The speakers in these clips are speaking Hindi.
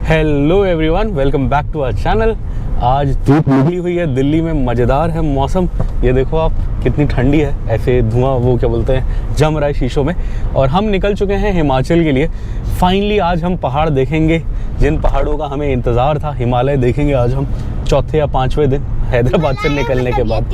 Hello everyone, welcome back to our channel. आज धूप निकली हुई है, दिल्ली में मज़ेदार है मौसम। ये देखो आप, कितनी ठंडी है, ऐसे धुआं वो क्या बोलते हैं जम रहा है शीशों में। और हम निकल चुके हैं हिमाचल के लिए। फाइनली आज हम पहाड़ देखेंगे, जिन पहाड़ों का हमें इंतज़ार था। हिमालय देखेंगे आज हम चौथे या पाँचवें दिन हैदराबाद से निकलने के बाद।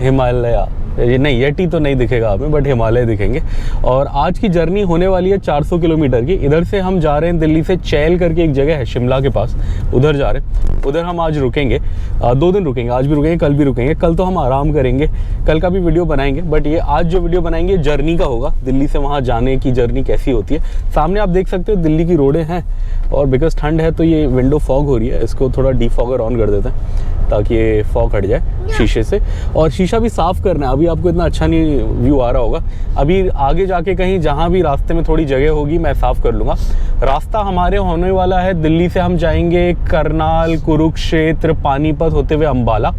हिमालय ये नहीं, येटी तो नहीं दिखेगा हमें, बट हिमालय दिखेंगे। और आज की जर्नी होने वाली है 400 किलोमीटर की। इधर से हम जा रहे हैं दिल्ली से चैल करके एक जगह है शिमला के पास, उधर जा रहे हैं। उधर हम आज रुकेंगे, 2 दिन रुकेंगे। आज भी रुकेंगे, कल भी रुकेंगे। कल तो हम आराम करेंगे, कल का भी वीडियो बनाएंगे। बट ये आज जो वीडियो बनाएंगे जर्नी का होगा, दिल्ली से वहाँ जाने की जर्नी कैसी होती है। सामने आप देख सकते हो दिल्ली की रोडें हैं, और बिकॉज ठंड है तो ये विंडो फॉग हो रही है। इसको थोड़ा डीफॉगर ऑन कर देते हैं ताकि ये फॉग हट जाए शीशे से। और शीशा भी साफ़ करना है। अभी आपको इतना अच्छा नहीं व्यू आ रहा होगा, अभी आगे जाके कहीं जहाँ भी रास्ते में थोड़ी जगह होगी मैं साफ़ कर लूँगा। रास्ता हमारे होने वाला है, दिल्ली से हम जाएंगे करनाल, कुरुक्षेत्र, पानीपत होते हुए अम्बाला।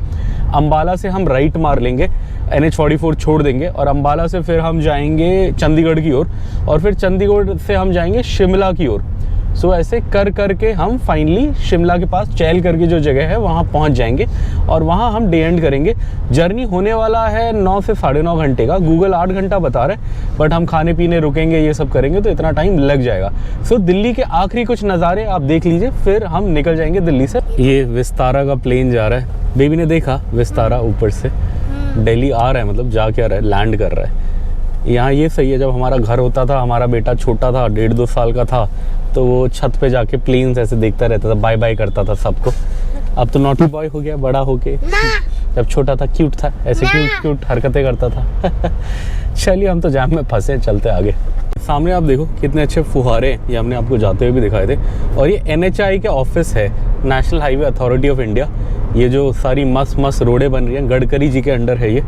अम्बाला से हम राइट मार लेंगे, NH44 छोड़ देंगे, और अम्बाला से फिर हम जाएंगे चंडीगढ़ की ओर, और फिर चंडीगढ़ से हम जाएंगे शिमला की ओर। सो ऐसे कर करके हम फाइनली शिमला के पास चैल करके जो जगह है वहाँ पहुँच जाएंगे, और वहाँ हम डे एंड करेंगे। जर्नी होने वाला है 9 से 9.5 घंटे का। गूगल 8 घंटा बता रहे, बट हम खाने पीने रुकेंगे, ये सब करेंगे तो इतना टाइम लग जाएगा। सो दिल्ली के आखिरी कुछ नज़ारे आप देख लीजिए, फिर हम निकल जाएंगे दिल्ली से। ये विस्तारा का प्लेन जा रहा है, बेबी ने देखा विस्तारा ऊपर से। दिल्ली आ रहा है, मतलब जा क्या रहा है, लैंड कर रहा है यहाँ। ये सही है, जब हमारा घर होता था, हमारा बेटा छोटा था, 1.5-2 साल का था, तो वो छत पे जाके प्लेन्स ऐसे देखता रहता था, बाय बाय करता था सबको। अब तो नॉटी बॉय हो गया बड़ा होके। जब छोटा था क्यूट था, ऐसे क्यूट हरकतें करता था। चलिए हम तो जैम में फंसे, चलते आगे। सामने आप देखो कितने अच्छे फुहारे, ये हमने आपको जाते हुए भी दिखाए थे। और ये NHI के ऑफिस है, national highway authority of India. ये जो सारी मस्त रोडें बन रही हैं, गडकरी जी के अंडर है ये।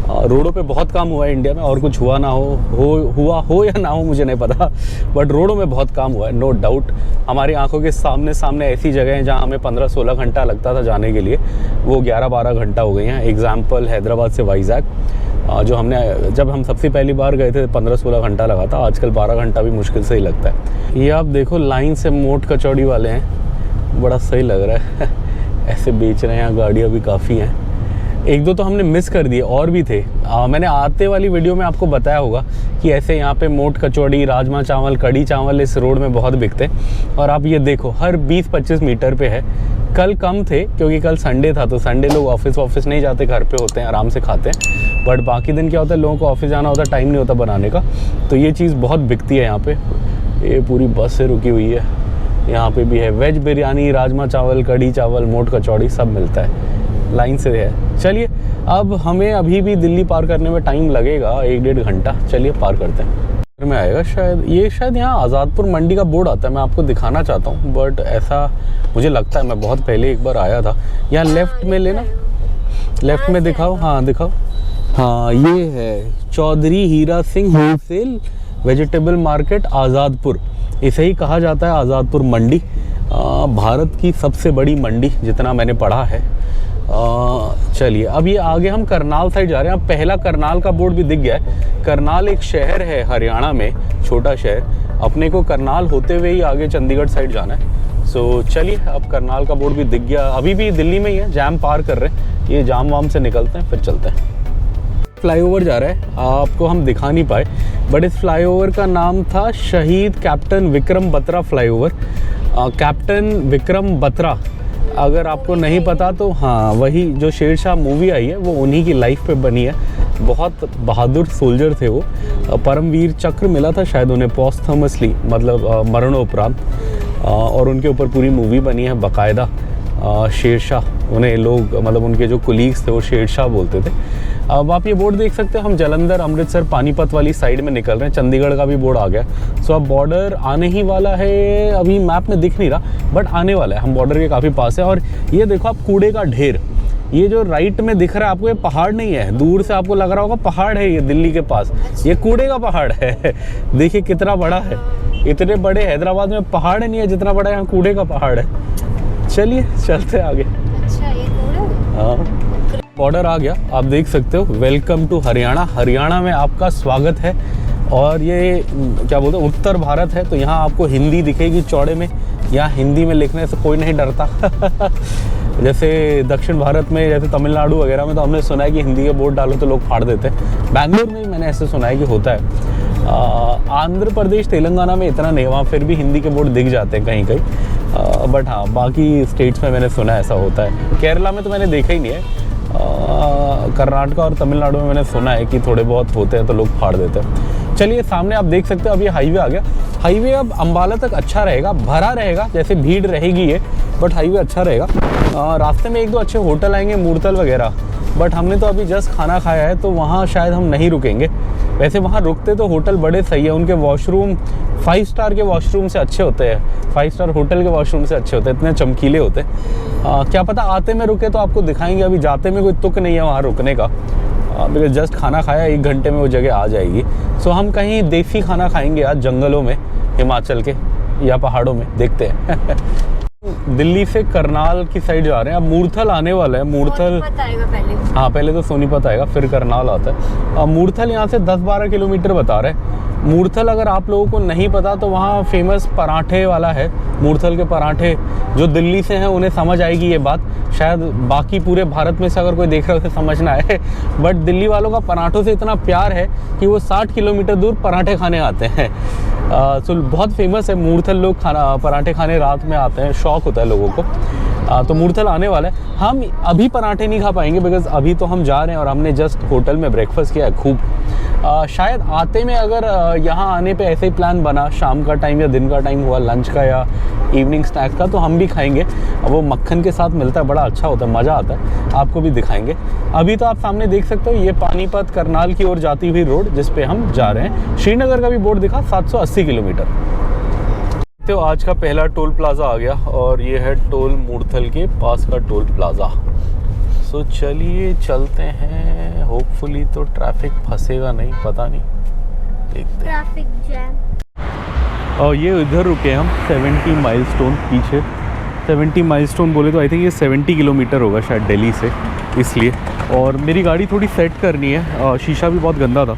रोडों पे बहुत काम हुआ है इंडिया में, और कुछ हुआ ना हुआ हो या ना हो मुझे नहीं पता, बट रोडों में बहुत काम हुआ है, नो डाउट। हमारी आंखों के सामने ऐसी जगह हैं जहाँ हमें 15-16 घंटा लगता था जाने के लिए, वो 11-12 घंटा हो गई हैं। एग्जाम्पल हैदराबाद से वाइजैक, जब हम सबसे पहली बार गए थे 15-16 घंटा लगा था। आजकल 12 घंटा भी मुश्किल से ही लगता है। ये आप देखो लाइन से मोट कचौड़ी वाले हैं, बड़ा सही लग रहा है। ऐसे बेच रहे हैं, यहाँ गाड़ियाँ भी काफ़ी हैं। 1-2 तो हमने मिस कर दिए, और भी थे। मैंने आते वाली वीडियो में आपको बताया होगा कि ऐसे यहाँ पे मोट कचौड़ी, राजमा चावल, कड़ी चावल इस रोड में बहुत बिकते हैं। और आप ये देखो हर 20-25 मीटर पे है। कल कम थे क्योंकि कल संडे था, तो संडे लोग ऑफिस नहीं जाते, घर पे होते हैं, आराम से खाते हैं। बट बाकी दिन क्या होता है, लोगों को ऑफिस जाना होता है, टाइम नहीं होता बनाने का, तो ये चीज़ बहुत बिकती है यहाँ पे। ये पूरी बस से रुकी हुई है। यहाँ पे भी है वेज बिरयानी, राजमा चावल, कड़ी चावल, मोट कचौड़ी, सब मिलता है, लाइन से है। चलिए अब हमें अभी भी दिल्ली पार करने में टाइम लगेगा, 1-1.5 घंटा। चलिए पार करते हैं। में आएगा शायद, ये शायद यहाँ आज़ादपुर मंडी का बोर्ड आता है, मैं आपको दिखाना चाहता हूँ, बट ऐसा मुझे लगता है। मैं बहुत पहले एक बार आया था। यहाँ लेफ़्ट में लेना, लेफ़्ट में दिखाओ, हाँ दिखाओ। हाँ ये है Chaudhary Hira Singh wholesale vegetable market Azadpur, इसे ही कहा जाता है आज़ादपुर मंडी। भारत की सबसे बड़ी मंडी जितना मैंने पढ़ा है। चलिए अब ये आगे हम करनाल साइड जा रहे हैं। अब पहला करनाल का बोर्ड भी दिख गया है। करनाल एक शहर है हरियाणा में, छोटा शहर। अपने को करनाल होते हुए ही आगे चंडीगढ़ साइड जाना है। सो चलिए अब करनाल का बोर्ड भी दिख गया। अभी भी दिल्ली में ही है, जाम पार कर रहे हैं। ये जाम वाम से निकलते हैं, फिर चलते हैं। फ्लाईओवर जा रहा है, आपको हम दिखा नहीं पाए, बट इस फ्लाईओवर का नाम था शहीद captain Vikram Batra flyover. Captain Vikram Batra, अगर आपको नहीं पता तो हाँ, वही जो शेरशाह मूवी आई है वो उन्हीं की लाइफ पे बनी है। बहुत बहादुर सोल्जर थे वो। परमवीर चक्र मिला था शायद उन्हें पोस्थमसली, मतलब मरणोपरांत, और उनके ऊपर पूरी मूवी बनी है बाकायदा। शेरशाह, उन्हें लोग, मतलब उनके जो कुलीग्स थे वो शेरशाह बोलते थे। अब आप ये बोर्ड देख सकते हो, हम जलंधर, अमृतसर, पानीपत वाली साइड में निकल रहे हैं। चंडीगढ़ का भी बोर्ड आ गया। सो अब बॉर्डर आने ही वाला है, अभी मैप में दिख नहीं रहा, बट आने वाला है। हम बॉर्डर के काफ़ी पास है। और ये देखो आप, कूड़े का ढेर, ये जो राइट में दिख रहा है आपको, ये पहाड़ नहीं है। दूर से आपको लग रहा होगा पहाड़ है ये दिल्ली के पास, ये कूड़े का पहाड़ है। देखिए कितना बड़ा है। इतने बड़े हैदराबाद में पहाड़ नहीं है जितना बड़ा यहाँ कूड़े का पहाड़ है। चलिए चलते आगे। अच्छा ये कूड़ा, हाँ बॉर्डर आ गया, आप देख सकते हो। Welcome to Haryana. हरियाणा में आपका स्वागत है। और ये क्या बोलते हैं, उत्तर भारत है, तो यहाँ आपको हिंदी दिखेगी चौड़े में, यहाँ हिंदी में लिखने से कोई नहीं डरता। जैसे दक्षिण भारत में, जैसे तमिलनाडु वगैरह में तो हमने सुना है कि हिंदी के बोर्ड डालो तो लोग फाड़ देते हैं। बैंगलोर में मैंने ऐसे सुना है कि होता है। आंध्र प्रदेश, तेलंगाना में इतना नहीं, वहाँ फिर भी हिंदी के बोर्ड दिख जाते हैं कहीं कहीं। बट हाँ, बाकी स्टेट्स में मैंने सुना है ऐसा होता है। केरला में तो मैंने देखा ही नहीं है। कर्नाटका और तमिलनाडु में मैंने सुना है कि थोड़े बहुत होते हैं तो लोग फाड़ देते हैं। चलिए, सामने आप देख सकते हो अब ये हाईवे आ गया। हाईवे अब अम्बाला तक अच्छा रहेगा, भरा रहेगा, जैसे भीड़ रहेगी ये, बट हाईवे अच्छा रहेगा। रास्ते में एक दो अच्छे होटल आएंगे, मूर्तल वगैरह, बट हमने तो अभी जस्ट खाना खाया है तो वहाँ शायद हम नहीं रुकेंगे। वैसे वहाँ रुकते तो होटल बड़े सही है, उनके वॉशरूम 5 स्टार के वॉशरूम से अच्छे होते हैं, 5 स्टार होटल के वॉशरूम से अच्छे होते हैं, इतने चमकीले होते हैं। क्या पता आते में रुके तो आपको दिखाएंगे, अभी जाते में कोई तुक नहीं है वहाँ रुकने का। बिकॉज जस्ट खाना खाया, 1 घंटे में वो जगह आ जाएगी। सो हम कहीं देसी खाना खाएंगे आज जंगलों में, हिमाचल के या पहाड़ों में, देखते हैं। दिल्ली से करनाल की साइड जा रहे हैं, अब मूर्थल आने वाला है। मूर्थल आएगा पहले। हाँ, पहले तो सोनीपत आएगा, फिर करनाल आता है। मूर्थल यहाँ से 10-12 किलोमीटर बता रहे हैं। मूर्थल अगर आप लोगों को नहीं पता तो वहाँ फेमस पराठे वाला है। मूर्थल के पराठे, जो दिल्ली से हैं उन्हें समझ आएगी ये बात, शायद बाकी पूरे भारत में से अगर कोई देख रहा है उसे समझ ना आए। बट दिल्ली वालों का पराठों से इतना प्यार है कि वो 60 किलोमीटर दूर पराठे खाने आते हैं। तो बहुत फेमस है मूर्थल। लोग पराठे खाने रात में आते हैं, शौक होता है लोगों को। तो मूर्थल आने वाला है। हम अभी पराठे नहीं खा पाएंगे बिकॉज अभी तो हम जा रहे हैं और हमने जस्ट होटल में ब्रेकफास्ट किया है खूब। शायद आते में अगर यहाँ आने पे ऐसे ही प्लान बना, शाम का टाइम या दिन का टाइम हुआ लंच का या इवनिंग स्नैक्स का, तो हम भी खाएंगे। वो मक्खन के साथ मिलता है, बड़ा अच्छा होता है, मज़ा आता है। आपको भी दिखाएंगे। अभी तो आप सामने देख सकते हो ये पानीपत करनाल की ओर जाती हुई रोड जिस पे हम जा रहे हैं। श्रीनगर का भी बोर्ड दिखा, 780 किलोमीटर। तो आज का पहला टोल प्लाज़ा आ गया और ये है टोल मूर्थल के पास का टोल प्लाज़ा। सो चलिए चलते हैं। होपफुली तो ट्रैफिक फंसेगा नहीं, पता नहीं, देखते हैं। Traffic jam. और ये इधर रुके हम 70 माइलस्टोन पीछे। 70 माइलस्टोन बोले तो आई थिंक ये 70 किलोमीटर होगा शायद दिल्ली से, इसलिए। और मेरी गाड़ी थोड़ी सेट करनी है, शीशा भी बहुत गंदा था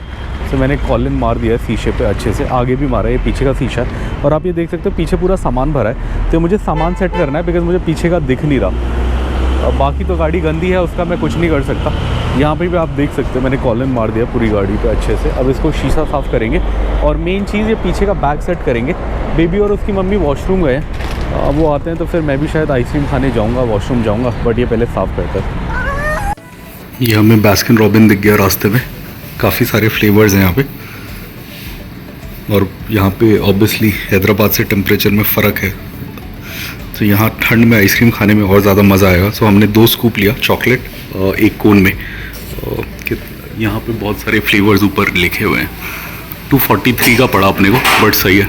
तो मैंने कॉलिन मार दिया है शीशे पे अच्छे से। आगे भी मारा है, ये पीछे का शीशा है। और आप ये देख सकते हो पीछे पूरा सामान भरा है, तो मुझे सामान सेट करना है बिकॉज मुझे पीछे का दिख नहीं रहा। बाकी तो गाड़ी गंदी है, उसका मैं कुछ नहीं कर सकता। यहाँ पे भी आप देख सकते हो मैंने कॉलिन मार दिया पूरी गाड़ी पे अच्छे से। अब इसको शीशा साफ़ करेंगे और मेन चीज़ ये पीछे का बैग सेट करेंगे। बेबी और उसकी मम्मी वॉशरूम गए हैं, वो आते हैं तो फिर मैं भी शायद आइसक्रीम खाने जाऊँगा, वॉशरूम जाऊँगा, बट ये पहले साफ़ करता है। ये हमें बास्किन रॉबिन दिख गया रास्ते में, काफ़ी सारे फ्लेवर्स हैं यहाँ पे। और यहाँ पे ऑब्वियसली हैदराबाद से टेम्परेचर में फ़र्क है, तो यहाँ ठंड में आइसक्रीम खाने में और ज़्यादा मज़ा आएगा। सो हमने 2 स्कूप लिया चॉकलेट, एक कोन में। यहाँ पे बहुत सारे फ्लेवर्स ऊपर लिखे हुए हैं। 243 का पड़ा अपने को, बट सही है,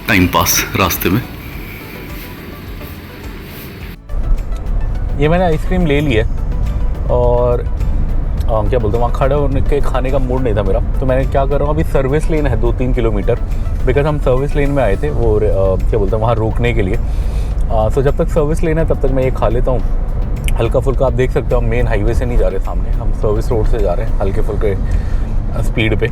टाइम पास रास्ते में। ये मैंने आइसक्रीम ले ली है और क्या बोलते हैं, वहाँ खड़े होने के खाने का मूड नहीं था मेरा, तो मैंने क्या कर रहा हूँ, अभी सर्विस लेन है 2-3 किलोमीटर, बिकॉज हम सर्विस लेन में आए थे वो क्या बोलते हैं वहाँ रोकने के लिए। सो जब तक सर्विस लेन है तब तक मैं ये खा लेता हूँ हल्का फुल्का। आप देख सकते हो हम मेन हाईवे से नहीं जा रहे, सामने हम सर्विस रोड से जा रहे हैं हल्के फुल्के स्पीड पे।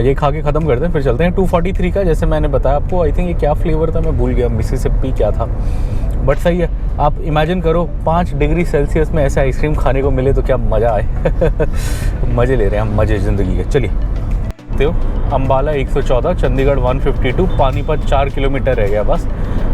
ये खा के ख़त्म करते हैं फिर चलते हैं। 243 का जैसे मैंने बताया आपको, आई थिंक ये क्या फ्लेवर था मैं भूल गया, मिसिसिपी क्या था, बट सही है। आप इमेजिन करो 5 डिग्री सेल्सियस में ऐसे आइसक्रीम खाने को मिले तो क्या मज़ा आए। मज़े ले रहे हैं हम, मज़े ज़िंदगी के। चलिए तो अम्बाला 114, चंडीगढ़ 152, पानीपत 4 किलोमीटर रह गया बस।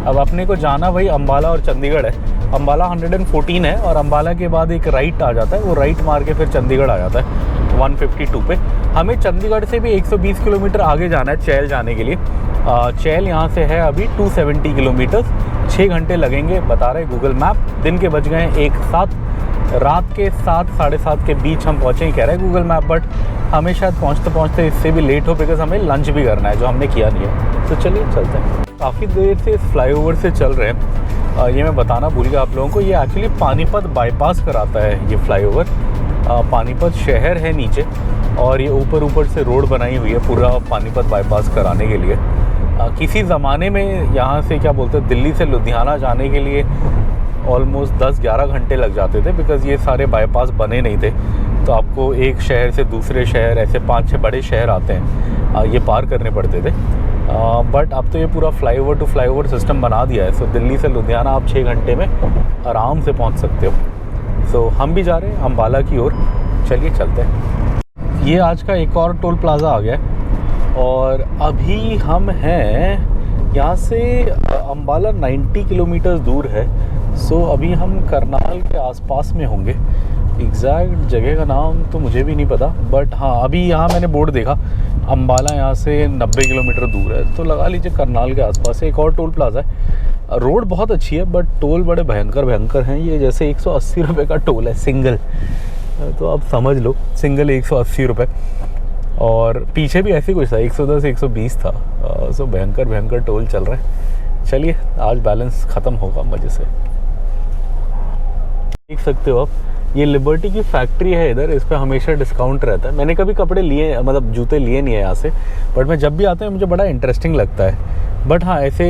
अब अपने को जाना भाई अम्बाला और चंडीगढ़ है। अम्बाला 114 है और अम्बाला के बाद एक राइट आ जाता है, वो राइट मार के फिर चंडीगढ़ आ जाता है 152 पे। हमें चंडीगढ़ से भी 120 किलोमीटर आगे जाना है चैल जाने के लिए। चैल यहाँ से है अभी 270 किलोमीटर, 6 घंटे लगेंगे बता रहे गूगल मैप। दिन के बज गए 1:07, रात के 7-7:30 के बीच हम पहुँचे ही कह रहे हैं गूगल मैप, बट हमें शायद पहुँचते पहुँचते इससे भी लेट हो बिकॉज हमें लंच भी करना है जो हमने किया नहीं है। तो चलिए चलते हैं। काफ़ी देर से इस फ्लाईओवर से चल रहे हैं, ये मैं बताना भूल गया आप लोगों को, ये एक्चुअली पानीपत बाईपास कराता है ये फ्लाईओवर। पानीपत शहर है नीचे और ये ऊपर से रोड बनाई हुई है पूरा पानीपत बाईपास कराने के लिए। किसी ज़माने में यहाँ से क्या बोलते हैं दिल्ली से लुधियाना जाने के लिए ऑलमोस्ट 10-11 घंटे लग जाते थे बिकॉज़ ये सारे बाईपास बने नहीं थे। तो आपको एक शहर से दूसरे शहर, ऐसे 5-6 बड़े शहर आते हैं, ये पार करने पड़ते थे। बट अब तो ये पूरा फ्लाईओवर टू फ्लाईओवर सिस्टम बना दिया है। सो दिल्ली से लुधियाना आप 6 घंटे में आराम से पहुंच सकते हो। सो हम भी जा रहे हैं अम्बाला की ओर, चलिए चलते हैं। ये आज का एक और टोल प्लाज़ा आ गया है और अभी हम हैं यहाँ से अम्बाला 90 किलोमीटर दूर है। सो अभी हम करनाल के आसपास में होंगे। एग्जैक्ट जगह का नाम तो मुझे भी नहीं पता, बट हाँ अभी यहाँ मैंने बोर्ड देखा अम्बाला यहाँ से 90 किलोमीटर दूर है, तो लगा लीजिए करनाल के आसपास है। एक और टोल प्लाज़ा है। रोड बहुत अच्छी है बट टोल बड़े भयंकर हैं। ये जैसे 180 रुपये का टोल है सिंगल, तो आप समझ लो सिंगल 180 रुपये। और पीछे भी ऐसे कुछ था 110 120 था। सो भयंकर टोल चल रहा है। चलिए आज बैलेंस ख़त्म होगा मज़े से। देख सकते हो आप, ये लिबर्टी की फैक्ट्री है इधर, इस पर हमेशा डिस्काउंट रहता है। मैंने कभी कपड़े लिए, मतलब जूते लिए नहीं है यहाँ से, बट मैं जब भी आता हूँ मुझे बड़ा इंटरेस्टिंग लगता है। बट हाँ ऐसे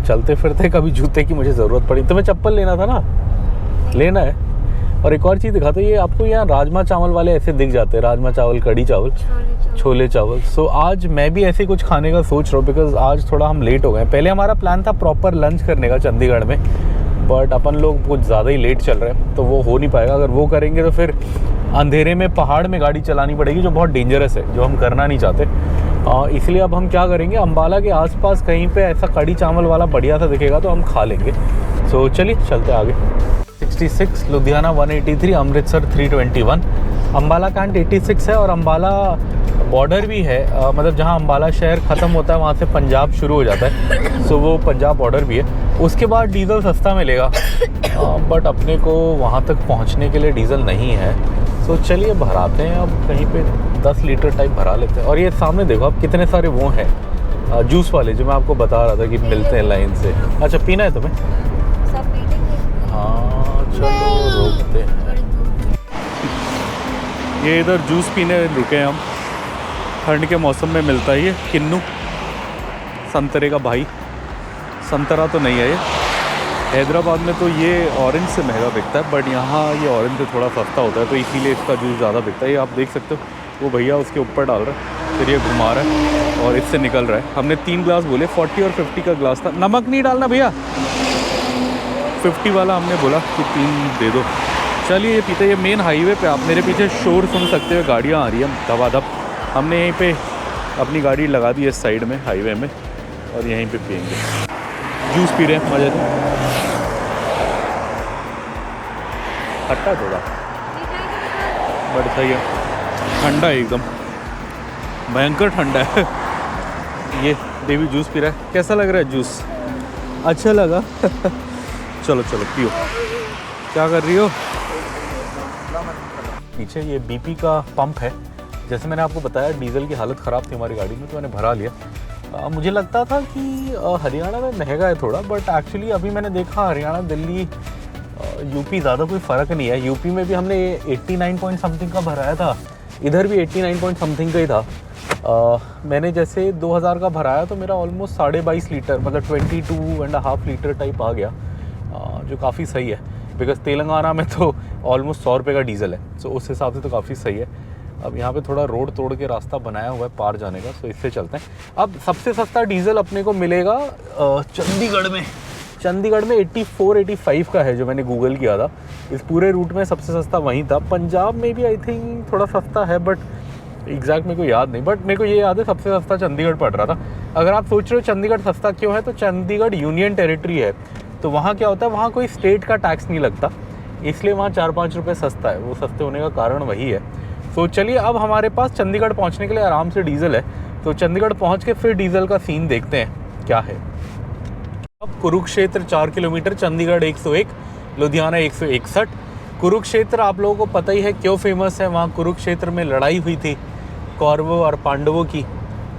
चलते फिरते कभी जूते की मुझे ज़रूरत पड़ी। तुम्हें चप्पल लेना था ना, लेना है। और एक और चीज़ दिखाते हैं, ये आपको यहाँ राजमा चावल वाले ऐसे दिख जाते हैं, राजमा चावल, कढ़ी चावल, छोले चावल। सो आज मैं भी ऐसे कुछ खाने का सोच रहा हूँ बिकॉज आज थोड़ा हम लेट हो गए। पहले हमारा प्लान था प्रॉपर लंच करने का चंडीगढ़ में, बट अपन लोग कुछ ज़्यादा ही लेट चल रहे हैं तो वो हो नहीं पाएगा। अगर वो करेंगे तो फिर अंधेरे में पहाड़ में गाड़ी चलानी पड़ेगी, जो बहुत डेंजरस है, जो हम करना नहीं चाहते। इसलिए अब हम क्या करेंगे, अम्बाला के आसपास कहीं पे ऐसा कढ़ी चावल वाला बढ़िया सा दिखेगा तो हम खा लेंगे। सो चलिए चलते आगे। 66, लुधियाना 183, अमृतसर 321, अम्बाला कैंट 86 है। और अम्बाला बॉर्डर भी है, मतलब जहाँ अम्बाला शहर ख़त्म होता है वहाँ से पंजाब शुरू हो जाता है। सो वो पंजाब बॉर्डर भी है। उसके बाद डीज़ल सस्ता मिलेगा, बट अपने को वहाँ तक पहुँचने के लिए डीज़ल नहीं है। सो चलिए भराते हैं, अब कहीं पे 10 लीटर टाइप भरा लेते हैं। और ये सामने देखो अब कितने सारे वो हैं जूस वाले, जो मैं आपको बता रहा था कि मिलते हैं लाइन से। अच्छा पीना है तुम्हें? सब पीटेंगे। हाँ चलो रोकते हैं। ये इधर जूस पीने रुके हैं हम, ठंड के मौसम में मिलता है ये किन्नू, संतरे का भाई। संतरा तो नहीं है ये, हैदराबाद में तो ये ऑरेंज से महंगा बिकता है, बट यहाँ ये ऑरेंज से थोड़ा सस्ता होता है, तो इसीलिए इसका जूस ज़्यादा बिकता है। ये आप देख सकते हो, वो भैया उसके ऊपर डाल रहा है, फिर ये घुमा रहा है और इससे निकल रहा है। हमने 3 ग्लास बोले, 40 और 50 का ग्लास था। नमक नहीं डालना भैया, 50 वाला हमने बोला कि 3 दे दो। चलिए ये पीते। ये मेन हाईवे पे आप मेरे पीछे शोर सुन सकते हो, गाड़ियाँ आ रही हैं दबादब। हमने यहीं पे अपनी गाड़ी लगा दी है साइड में हाईवे में, और यहीं पे पियेंगे। जूस पी रहे हैं मज़े से। खट्टा थोड़ा बट सही है, ठंडा है एकदम, भयंकर ठंडा है। ये देवी जूस पी रहा है। कैसा लग रहा है जूस? अच्छा लगा? चलो चलो पियो। क्या कर रही हो? पीछे ये बीपी का पंप है। जैसे मैंने आपको बताया डीजल की हालत ख़राब थी हमारी गाड़ी में, तो मैंने भरा लिया। मुझे लगता था कि हरियाणा में महंगा है थोड़ा, बट एक्चुअली अभी मैंने देखा हरियाणा, दिल्ली, यूपी ज़्यादा कोई फ़र्क नहीं है। यूपी में भी हमने 89 पॉइंट समथिंग का भराया था, इधर भी 89 पॉइंट समथिंग का ही था। मैंने जैसे 2000 का भराया तो मेरा ऑलमोस्ट 22.5 लीटर, मतलब 22.5 लीटर टाइप आ गया, जो काफ़ी सही है। बिकॉज तेलंगाना में तो ऑलमोस्ट 100 रुपये का डीजल है, सो उस हिसाब से तो काफ़ी सही है। अब यहाँ पे थोड़ा रोड तोड़ के रास्ता बनाया हुआ है पार जाने का, तो इससे चलते हैं। अब सबसे सस्ता डीजल अपने को मिलेगा चंडीगढ़ में। चंडीगढ़ में 84-85 का है, जो मैंने गूगल किया था। इस पूरे रूट में सबसे सस्ता वहीं था। पंजाब में भी आई थिंक थोड़ा सस्ता है, बट एग्जैक्ट मेरे को याद नहीं। बट मेरे को ये याद है सबसे सस्ता चंडीगढ़ पड़ रहा था। अगर आप सोच रहे हो चंडीगढ़ सस्ता क्यों है, तो चंडीगढ़ यूनियन टेरिटरी है, तो वहाँ क्या होता है, वहाँ कोई स्टेट का टैक्स नहीं लगता, इसलिए वहाँ 4-5 रुपये सस्ता है। वो सस्ते होने का कारण वही है। तो चलिए अब हमारे पास चंडीगढ़ पहुँचने के लिए आराम से डीजल है, तो चंडीगढ़ पहुँच के फिर डीजल का सीन देखते हैं क्या है। अब कुरुक्षेत्र 4 किलोमीटर, चंडीगढ़ 101, लुधियाना 161। कुरुक्षेत्र आप लोगों को पता ही है क्यों फेमस है। वहाँ कुरुक्षेत्र में लड़ाई हुई थी कौरवों और पांडवों की।